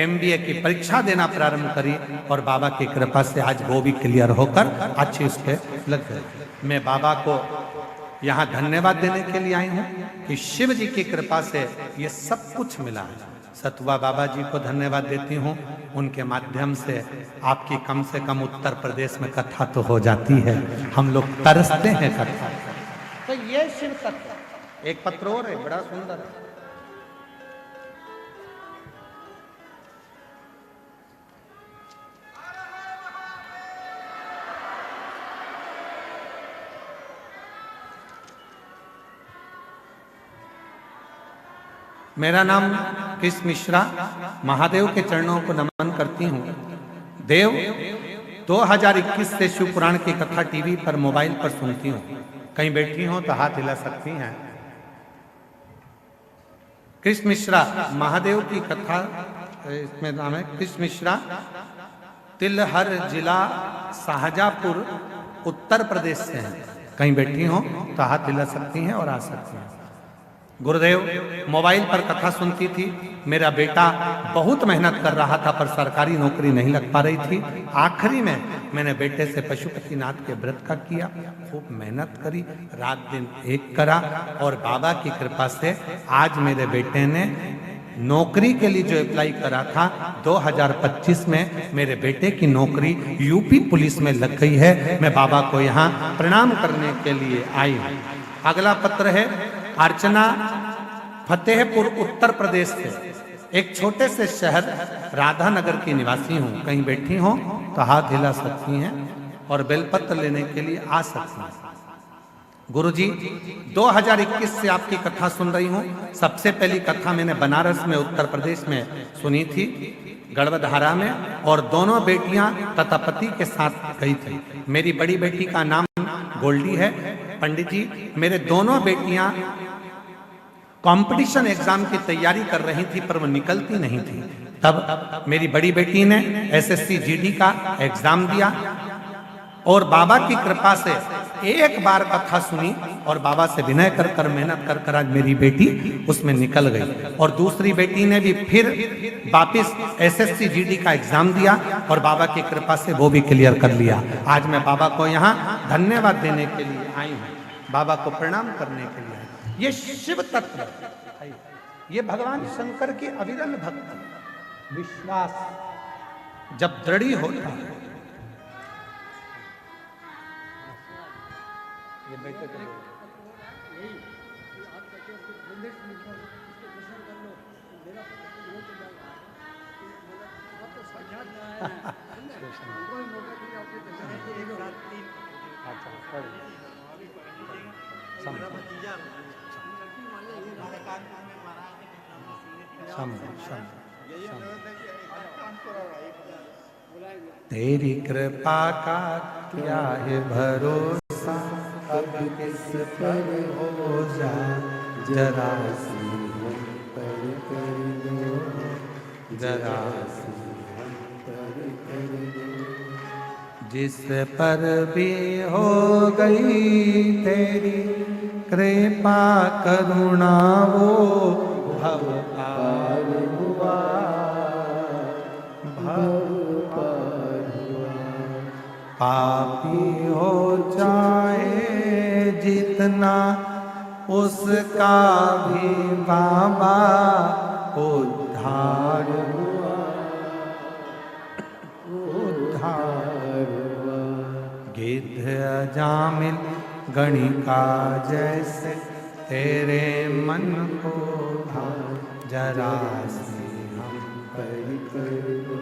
एमबीए की परीक्षा देना प्रारंभ करी और बाबा की कृपा से आज वो भी क्लियर होकर अच्छी उस पे लग गए। मैं बाबा को यहाँ धन्यवाद देने के लिए आई हूँ कि शिव जी की कृपा से ये सब कुछ मिला है। सतुआ बाबा जी को धन्यवाद देती हूँ, उनके माध्यम से आपकी कम से कम उत्तर प्रदेश में कथा तो हो जाती है। हम लोग तरसते हैं कथा। तो ये शिव तत्व। एक पत्र और है, बड़ा सुंदर है। मेरा नाम कृष्ण मिश्रा, महादेव के चरणों को नमन करती हूँ। देव 2021 से शिव पुराण की कथा टीवी पर मोबाइल पर सुनती हूँ। कहीं बैठी हो तो हाथ हिला सकती हैं। कृष्ण मिश्रा महादेव की कथा, इसमें नाम है कृष्ण मिश्रा, तिलहर जिला शाहजहाँपुर उत्तर प्रदेश से हैं। कहीं बैठी हो तो हाथ हिला सकती हैं और आ सकती हैं। गुरुदेव मोबाइल पर कथा सुनती थी। मेरा बेटा बहुत मेहनत कर रहा था पर सरकारी नौकरी नहीं लग पा रही थी। आखिरी में मैंने बेटे से पशुपति नाथ के व्रत का किया, खूब मेहनत करी, रात दिन एक करा और बाबा की कृपा से आज मेरे बेटे ने नौकरी के लिए जो अप्लाई करा था 2025 में मेरे बेटे की नौकरी यूपी पुलिस में लग गई है। मैं बाबा को यहाँ प्रणाम करने के लिए आई हूँ। अगला पत्र है अर्चना, फतेहपुर उत्तर प्रदेश से, एक छोटे से शहर राधानगर की निवासी हूँ। कहीं बैठी हो तो हाथ हिला सकती हैं और बेलपत्र लेने के लिए आ सकती हैं। गुरुजी 2021 से आपकी कथा सुन रही हूँ। सबसे पहली कथा मैंने बनारस में उत्तर प्रदेश में सुनी थी, गढ़वधारा में, और दोनों बेटियां तथा पति के साथ गई थी। मेरी बड़ी बेटी का नाम गोल्डी है। पंडित जी, मेरे दोनों बेटियां कंपटीशन एग्जाम की तैयारी कर रही थी पर वो निकलती नहीं थी। तब मेरी बड़ी बेटी ने एसएससी जीडी का एग्जाम दिया और बाबा की कृपा से एक बार कथा सुनी और बाबा से विनय कर कर मेहनत कर कर आज मेरी बेटी उसमें निकल गई। और दूसरी बेटी ने भी फिर वापिस एसएससी जीडी का एग्जाम दिया और बाबा की कृपा से वो भी क्लियर कर लिया। आज मैं बाबा को यहाँ धन्यवाद देने के लिए आई हूँ, बाबा को प्रणाम करने के लिए। ये शिव तत्व, ये भगवान शंकर की अविरल भक्ति, विश्वास जब दृढ़ होता है। ये बेटे को तेरी कृपा का क्या है भरोसा, अब किस पर हो जा, जरा सी हम पर कर दो, जरा सी हम पर कर दो। जिस पर भी हो गई तेरी कृपा करुणा वो भव पार हुआ, भव पार हुआ। पापी हो जाए जितना उसका भी बाबा उद्धार हुआ, उद्धार हुआ। गिद्ध जामिल गणिका जैसे तेरे मन को जरा से हम पर कर दो,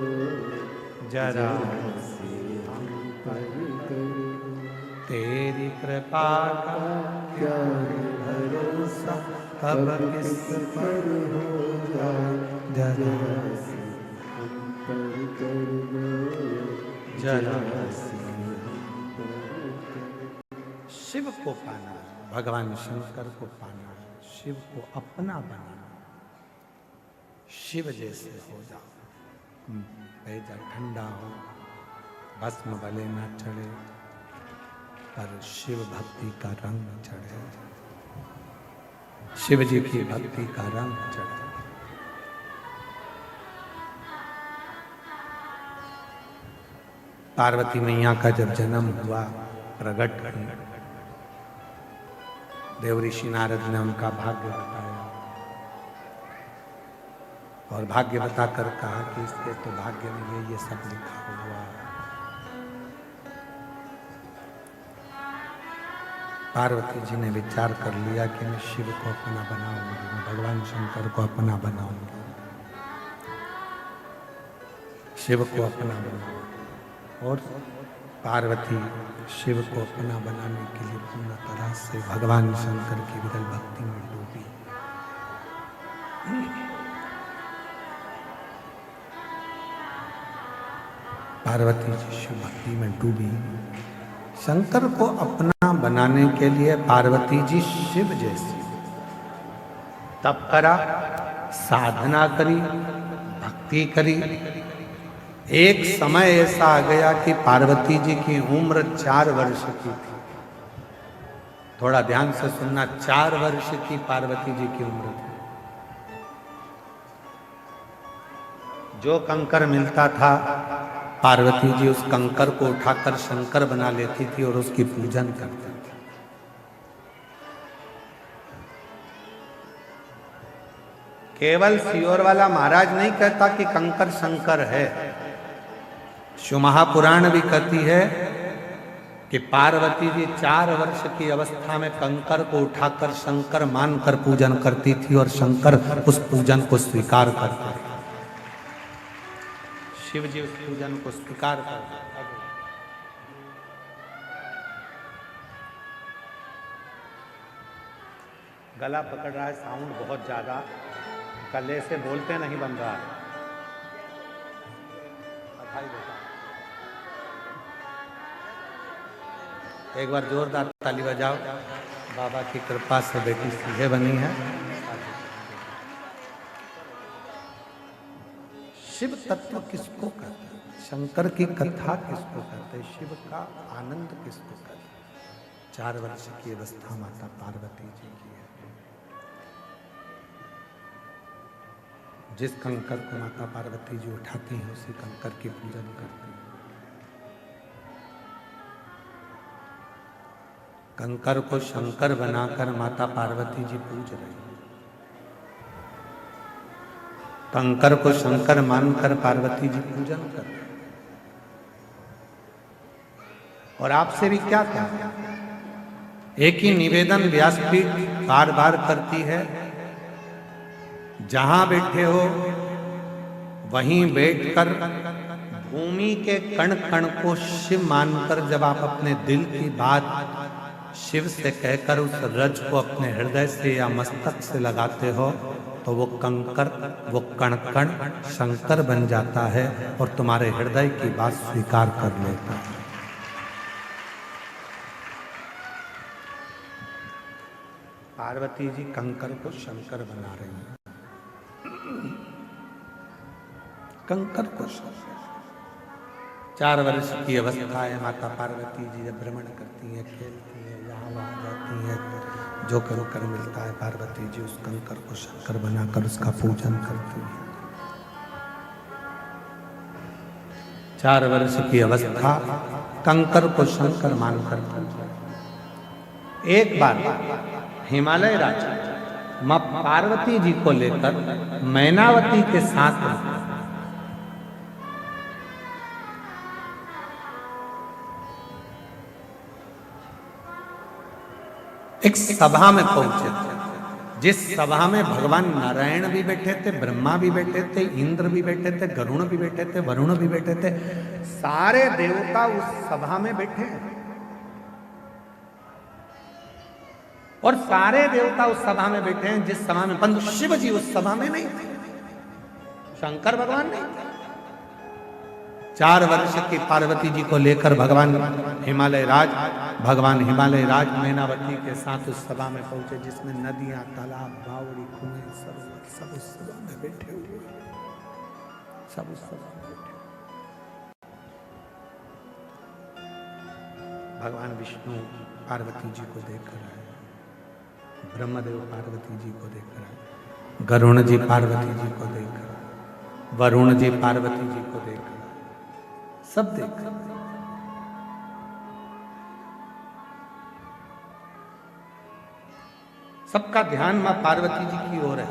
जरा से हम पर कर दो। तेरी कृपा का क्या है भरोसा, कब कब किस किस पर हो जाए, जरा से हम पर कर दो, जरा से हम पर कर दो। शिव को पाना, भगवान शंकर को पाना, शिव को अपना बनाना। शिव जैसे हो जाओ, भेजा ठंडा हो, भस्म भले न चढ़े, पर शिव भक्ति का रंग चढ़े, शिव जी की भक्ति का रंग चढ़े। पार्वती मैया का जब जन्म हुआ, प्रकट हुई, देव ऋषि नारद ने उनका भाग्य बताया और भाग्य बताकर कहा कि इसके तो भाग्य में ये सब लिखा हुआ है। पार्वती जी ने विचार कर लिया कि मैं शिव को अपना बनाऊंगी, मैं भगवान शंकर को अपना बनाऊंगी, शिव को अपना बनाऊंगी। और पार्वती शिव को अपना बनाने के लिए पूर्ण तरह से भगवान शंकर की विरल भक्ति में डूबी। पार्वती जी शिव भक्ति में डूबी। शंकर को अपना बनाने के लिए पार्वती जी शिव जैसी तप करा, साधना करी, भक्ति करी। एक समय ऐसा आ गया कि पार्वती जी की उम्र 4 वर्ष की थी। थोड़ा ध्यान से सुनना, 4 वर्ष की पार्वती जी की उम्र थी। जो कंकर मिलता था, पार्वती जी उस कंकर को उठाकर शंकर बना लेती थी और उसकी पूजन करती थी। केवल सियोर वाला महाराज नहीं कहता कि कंकर शंकर है। शिव महापुराण भी कहती है कि पार्वती जी 4 वर्ष की अवस्था में कंकर को उठाकर शंकर मानकर पूजन करती थी और शंकर उस पूजन को स्वीकार करते थे। शिव जी उस पूजन को स्वीकार करते। गला पकड़ रहा है, साउंड बहुत ज्यादा, गले से बोलते नहीं बन रहा है। एक बार जोरदार ताली बजाओ। बाबा की कृपा से बेटी सीधे बनी है। शिव तत्व किसको कहते हैं? शंकर की कथा किसको कहते हैं? शिव का आनंद किसको कहते हैं? 4 वर्ष की अवस्था माता पार्वती जी की है। जिस कंकर को माता पार्वती जी उठाती हैं, उसी कंकर की पूजन करती हैं। कंकर को शंकर बनाकर माता पार्वती जी पूज रही हैं। कंकर को शंकर मानकर पार्वती जी पूजन कर रही हैं। और आपसे भी क्या कहना, एक ही निवेदन व्यासपीठ बार बार करती है। जहां बैठे हो वहीं बैठकर भूमि के कण कण को शिव मानकर जब आप अपने दिल की बात शिव से कहकर उस रज को अपने हृदय से या मस्तक से लगाते हो, तो वो कंकर, वो कण कण शंकर बन जाता है और तुम्हारे हृदय की बात स्वीकार कर लेता है। पार्वती जी कंकर को शंकर बना रही हैं। कंकर को शंकर। 4 वर्ष की अवस्था है। माता पार्वती जी जब भ्रमण करती हैं, खेलती हैं, यहाँ वहाँ जाती हैं, जो कंकर मिलता है पार्वती जी उस कंकर को शंकर बनाकर उसका पूजन करती हैं। 4 वर्ष की अवस्था, कंकर को शंकर मानकर पूजा। एक बार हिमालय राजा मां पार्वती जी को लेकर मैनावती के साथ एक सभा में पहुंचे थे, जिस सभा में भगवान नारायण भी बैठे थे, ब्रह्मा भी बैठे थे, इंद्र भी बैठे थे, गरुण भी बैठे थे, वरुण भी बैठे थे, सारे देवता उस सभा में बैठे हैं। और सारे देवता उस सभा में बैठे हैं जिस सभा में, परंतु शिव जी उस सभा में नहीं थे, शंकर भगवान नहीं थे। 4 वर्ष की पार्वती जी को लेकर भगवान हिमालय राज मैनावती के साथ उस सभा में पहुंचे, जिसमें नदियां, तालाब, बावड़ी, कुएं, सरोवर सब उस सभा में बैठे हुए, सब उस सभा में बैठे। भगवान विष्णु पार्वती जी को देख रहे हैं, ब्रह्मदेव पार्वती जी को देख रहे हैं, गरुण जी पार्वती जी को देख रहे हैं, वरुण जी पार्वती जी को देख रहे हैं, सब देख रहे हैं। सबका ध्यान मां पार्वती जी की ओर है।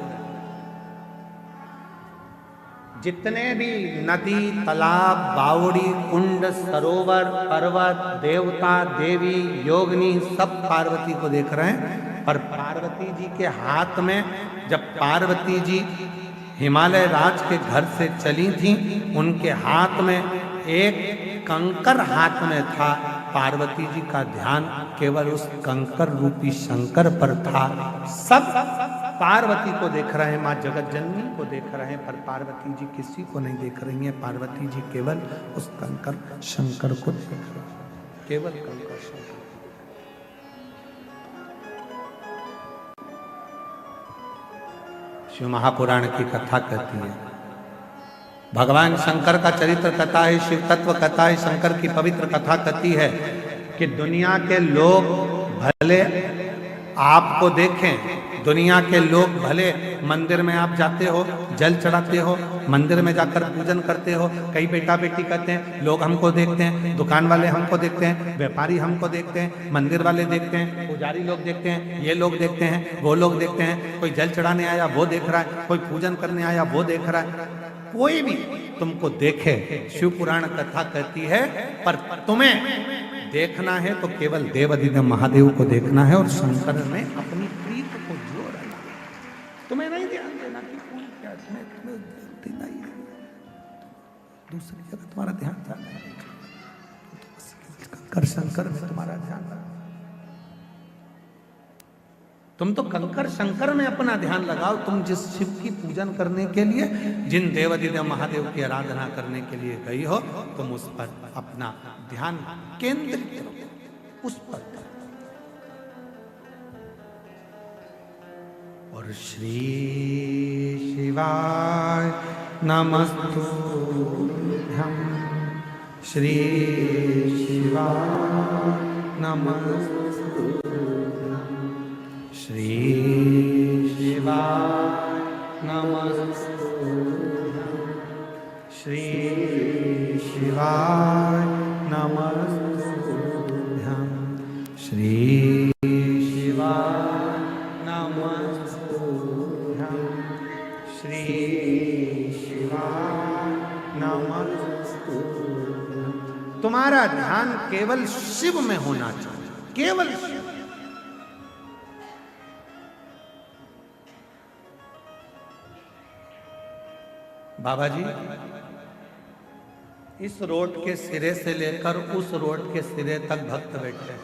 जितने भी नदी, तालाब, बावड़ी, कुंड, सरोवर, पर्वत, देवता, देवी, योगिनी सब पार्वती को देख रहे हैं। पर पार्वती जी के हाथ में, जब पार्वती जी हिमालय राज के घर से चली थी, उनके हाथ में एक कंकर हाथ में था। पार्वती जी का ध्यान केवल उस कंकर रूपी शंकर पर था। सब पार्वती को देख रहे हैं, मां जगत जननी को देख रहे हैं, पर पार्वती जी किसी को नहीं देख रही हैं। पार्वती जी केवल उस कंकर शंकर को देख रहे हैं, केवल कंकर शंकर। शिव महापुराण की कथा कहती है, भगवान शंकर का चरित्र कथा है, शिव तत्व कथा है, शंकर की पवित्र कथा कहती है कि दुनिया के लोग भले आपको देखें, दुनिया के लोग भले मंदिर में आप जाते हो, जल चढ़ाते हो, मंदिर में जाकर पूजन करते हो, कई बेटा बेटी कहते हैं, लोग हमको देखते हैं, दुकान वाले हमको देखते हैं, व्यापारी हमको देखते हैं, मंदिर वाले देखते हैं, पुजारी लोग देखते हैं, ये लोग देखते हैं, वो लोग देखते हैं, कोई जल चढ़ाने आया वो देख रहा है, कोई पूजन करने आया वो देख रहा है। कोई भी तुमको देखे, शिव पुराण कथा कहती है, पर तुम्हें देखना है तो केवल देवाधिदेव महादेव को देखना है और शंकर में अपनी प्रीत को जोड़ना है। तुम्हें नहीं ध्यान देना कि कौन क्या, तुम्हें देना ही है, दूसरी जगह तुम्हारा ध्यान जाना है, कंकर शंकर में तुम्हारा ध्यान है। तुम तो कंकर शंकर में अपना ध्यान लगाओ। तुम जिस शिव की पूजन करने के लिए, जिन देवाधिदेव महादेव की आराधना करने के लिए गई हो, तुम उस पर अपना ध्यान केंद्रित करो, उस पर। और श्री शिवाय नमस्तुभ्यं, श्री शिवाय नमस्तुभ्यं, श्री शिवाय नमस्तुभ्यं, श्री शिवाय नमस्तुभ्यं, श्री शिवाय नमस्तुभ्यं, श्री शिवाय नमस्तुभ्यं। तुम्हारा ध्यान केवल शिव में होना चाहिए, केवल शिव। बाबा जी, इस रोड के सिरे से लेकर उस रोड के सिरे तक भक्त बैठे हैं।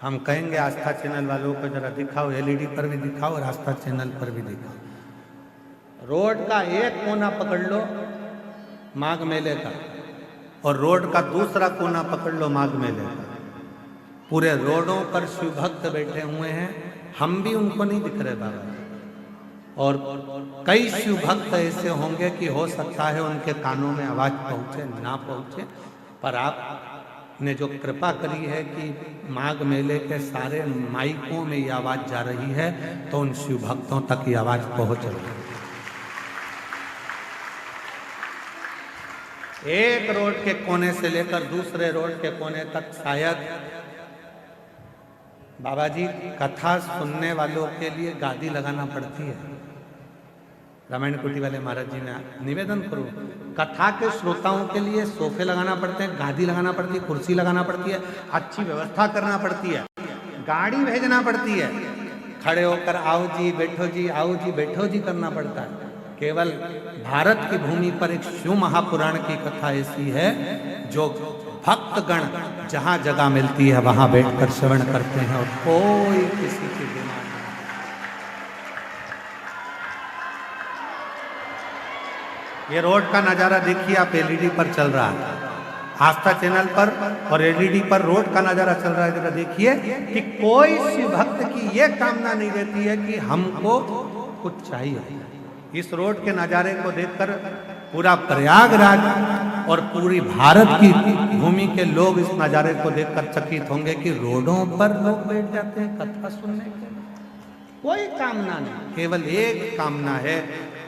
हम कहेंगे आस्था चैनल वालों को जरा दिखाओ, एलईडी पर भी दिखाओ और आस्था चैनल पर भी दिखाओ। रोड का एक कोना पकड़ लो माघ मेले का, और रोड का दूसरा कोना पकड़ लो माघ मेले का। पूरे रोडों पर शिव भक्त बैठे हुए हैं, हम भी उनको नहीं दिख रहे बाबा। और कई शिव भक्त ऐसे होंगे कि हो सकता है उनके कानों में आवाज पहुंचे ना पहुंचे, पर आपने जो कृपा करी है कि माघ मेले के सारे माइकों में ये आवाज जा रही है, तो उन शिव भक्तों तक ये आवाज पहुंच रही है। एक रोड के कोने से लेकर दूसरे रोड के कोने तक शायद बाबा जी कथा सुनने वालों के लिए गादी लगाना पड़ती है। रामायण कुटी वाले महाराज जी ने निवेदन करो, कथा के श्रोताओं के लिए सोफे लगाना पड़ते हैं, गादी लगाना पड़ती है, कुर्सी लगाना पड़ती है, अच्छी व्यवस्था करना पड़ती है। गाड़ी भेजना पड़ती है, खड़े होकर आओ जी बैठो जी, आओ जी बैठो जी करना पड़ता है। केवल भारत की भूमि पर एक शिव महापुराण की कथा ऐसी है जो भक्तगण जहां जगह मिलती है वहां बैठकर श्रवण करते हैं और कोई किसी की बिना। ये रोड का नजारा देखिए आप, एलईडी पर चल रहा है, आस्था चैनल पर और एलईडी पर रोड का नजारा चल रहा है। जरा देखिए कि कोई शिव भक्त की ये कामना नहीं रहती है कि हमको कुछ चाहिए। इस रोड के नजारे को देखकर पूरा प्रयागराज और पूरी भारत की भूमि के लोग इस नजारे को देखकर चकित होंगे कि रोडों पर लोग बैठ जाते हैं कथा सुनने के लिए। कोई कामना नहीं, केवल एक कामना है,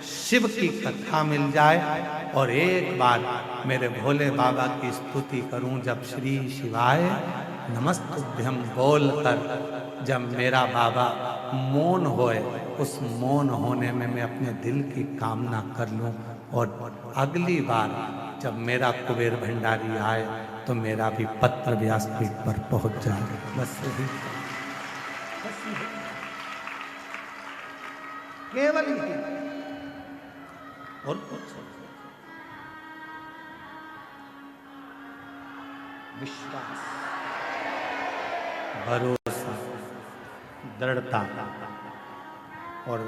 शिव की कथा मिल जाए और एक बार मेरे भोले बाबा की स्तुति करूं। जब श्री शिवाय नमस्तुभ्यं बोलकर जब मेरा बाबा मौन होए, उस मौन होने में मैं अपने दिल की कामना कर लूं और अगली बार जब मेरा कुबेर भंडारी आए तो मेरा भी पत्र व्यासपीठ पर पहुंच जाए। बस यही, केवल यही और कुछ। विश्वास, भरोसा, दृढ़ता और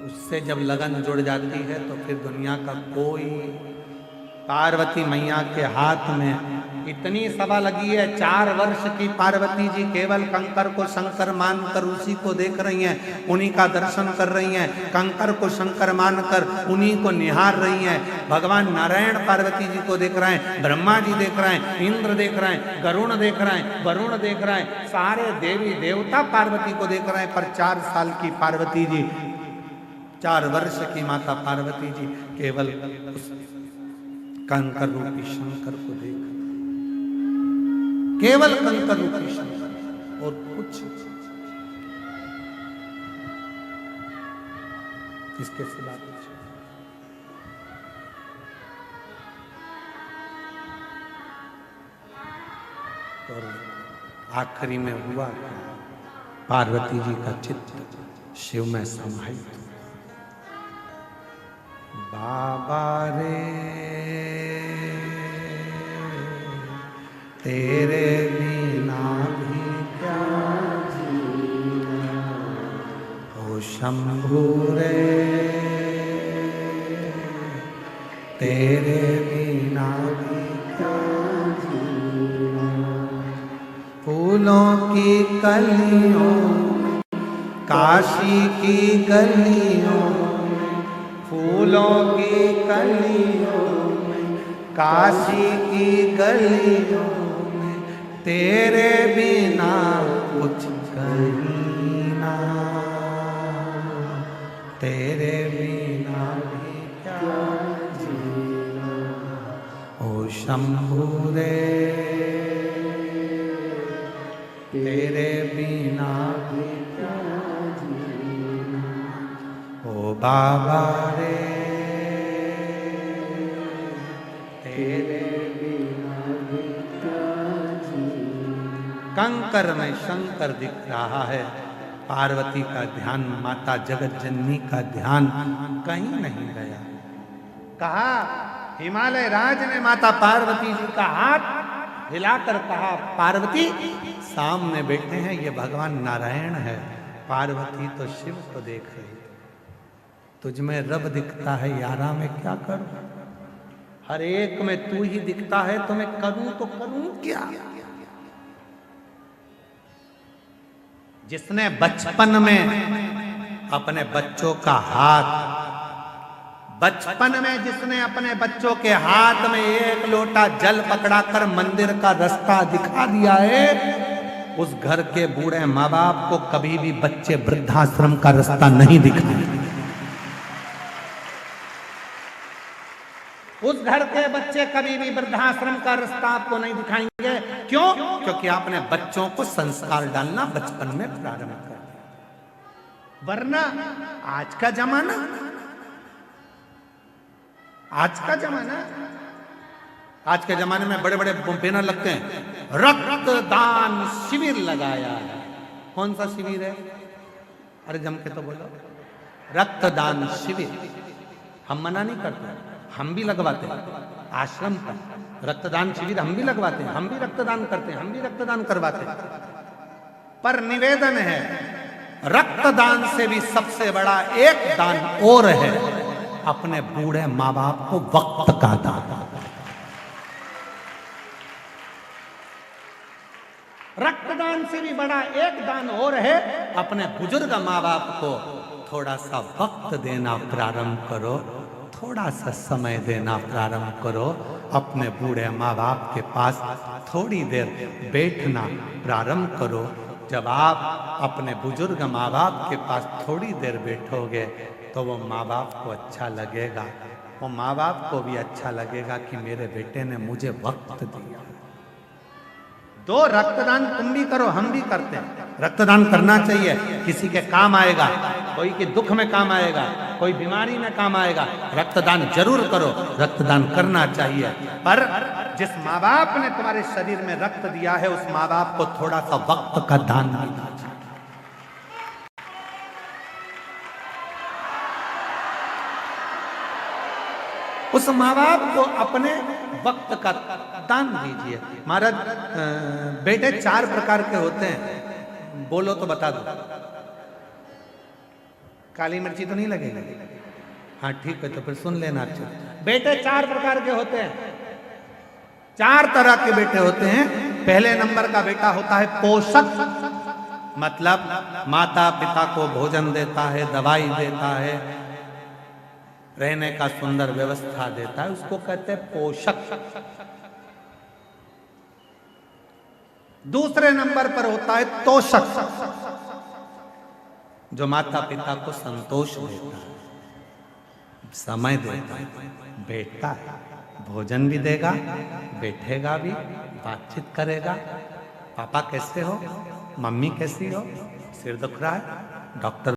उससे जब लगन जुड़ जाती है तो फिर दुनिया का कोई, पार्वती मैया के हाथ में इतनी सभा लगी है, 4 वर्ष की पार्वती जी केवल कंकर को शंकर मानकर उसी को देख रही हैं, उन्हीं का दर्शन कर रही हैं, कंकर को शंकर मानकर उन्हीं को निहार रही हैं। भगवान नारायण पार्वती जी को देख रहे हैं, ब्रह्मा जी देख रहे हैं, इंद्र देख रहे हैं, गरुण देख रहे हैं, वरुण देख रहे हैं, सारे देवी देवता पार्वती को देख रहे हैं। पर 4 साल की पार्वती जी, 4 वर्ष की माता पार्वती जी केवल उस कंकर रूपी शंकर को देख, केवल कंकर रूपी शंकर और कुछ इसके सिवा कुछ। और आखिरी में हुआ पार्वती जी का चित्त शिव में समाहित। बाबा रे तेरे बिना भी क्या जीना, ओ शंभू रे तेरे बिना भी क्या जीना। फूलों की कलियों, काशी की गलियों, फूलों की कलियों में, काशी की गलियों में, तेरे बिना कुछ कहीं ना, तेरे बिना भी क्या जीना, ओ शंभू रे तेरे बिना भी क्या जीना, ओ बाबा रे तेरे बिना भी क्या जीना। कंकर में शंकर दिख रहा है, पार्वती का ध्यान, माता जगत जननी का ध्यान कहीं नहीं गया। कहा हिमालय राज ने माता पार्वती जी का हाथ हिलाकर कहा, पार्वती सामने बैठे हैं ये भगवान नारायण है। पार्वती तो शिव को देख रही, तुझ में रब दिखता है यारा, मैं क्या करूं? हर एक में तू ही दिखता है तो मैं करूं तो करूं क्या? जिसने बचपन में अपने बच्चों का हाथ, बचपन में जिसने अपने बच्चों के हाथ में 1 लोटा जल पकड़ाकर मंदिर का रास्ता दिखा दिया है, उस घर के बूढ़े माँ बाप को कभी भी बच्चे वृद्धाश्रम का रास्ता नहीं दिखाएंगे। उस घर के बच्चे कभी भी वृद्धाश्रम का रास्ता आपको नहीं दिखाएंगे। क्यों? क्योंकि आपने बच्चों को संस्कार डालना बचपन में प्रारंभ कर दिया। वरना आज का जमाना आज के जमाने में बड़े बड़े बैनर लगते हैं, रक्तदान शिविर लगाया है। कौन सा शिविर है? अरे जम के तो बोलो, रक्तदान शिविर। हम मना नहीं करते, हम भी लगवाते हैं। आश्रम पर रक्तदान शिविर हम भी लगवाते हैं, हम भी रक्तदान करते हैं, हम भी रक्तदान करवाते हैं। पर निवेदन है, रक्तदान से भी सबसे बड़ा एक दान और है, अपने बूढ़े माँ बाप को वक्त का दान। रक्तदान से भी बड़ा एक दान और है, अपने बुजुर्ग माँ बाप को थोड़ा सा वक्त देना प्रारंभ करो, थोड़ा सा समय देना प्रारंभ करो। अपने बूढ़े माँ बाप के पास थोड़ी देर बैठना प्रारंभ करो। जब आप अपने बुजुर्ग माँ बाप के पास थोड़ी देर बैठोगे तो वो माँ बाप को अच्छा लगेगा, वो माँ बाप को भी अच्छा लगेगा कि मेरे बेटे ने मुझे वक्त दिया। तो रक्तदान तुम भी करो, हम भी करते हैं। रक्तदान करना चाहिए, किसी के काम आएगा, कोई के दुख में काम आएगा, कोई बीमारी में काम आएगा। रक्तदान जरूर करो, रक्तदान करना चाहिए। पर जिस माँ बाप ने तुम्हारे शरीर में रक्त दिया है, उस माँ बाप को थोड़ा सा वक्त का दान देना चाहिए। उस माँ बाप को अपने वक्त का दान दीजिए। महाराज, बेटे 4 प्रकार के होते हैं, बोलो तो बता दो। काली मिर्ची तो नहीं लगेगी? हाँ ठीक है, तो फिर सुन लेना। अच्छा, बेटे 4 प्रकार के होते हैं, 4 तरह के बेटे होते हैं। पहले नंबर का बेटा होता है पोषक, मतलब माता पिता को भोजन देता है, दवाई देता है, रहने का सुंदर व्यवस्था देता है, उसको कहते हैं पोषक। दूसरे नंबर पर होता है तोषक, जो माता पिता को संतोष देता है, समय देता है, बैठता है, भोजन भी देगा, बैठेगा भी, बातचीत करेगा। पापा कैसे हो, मम्मी कैसी हो, सिर दुख रहा है, डॉक्टर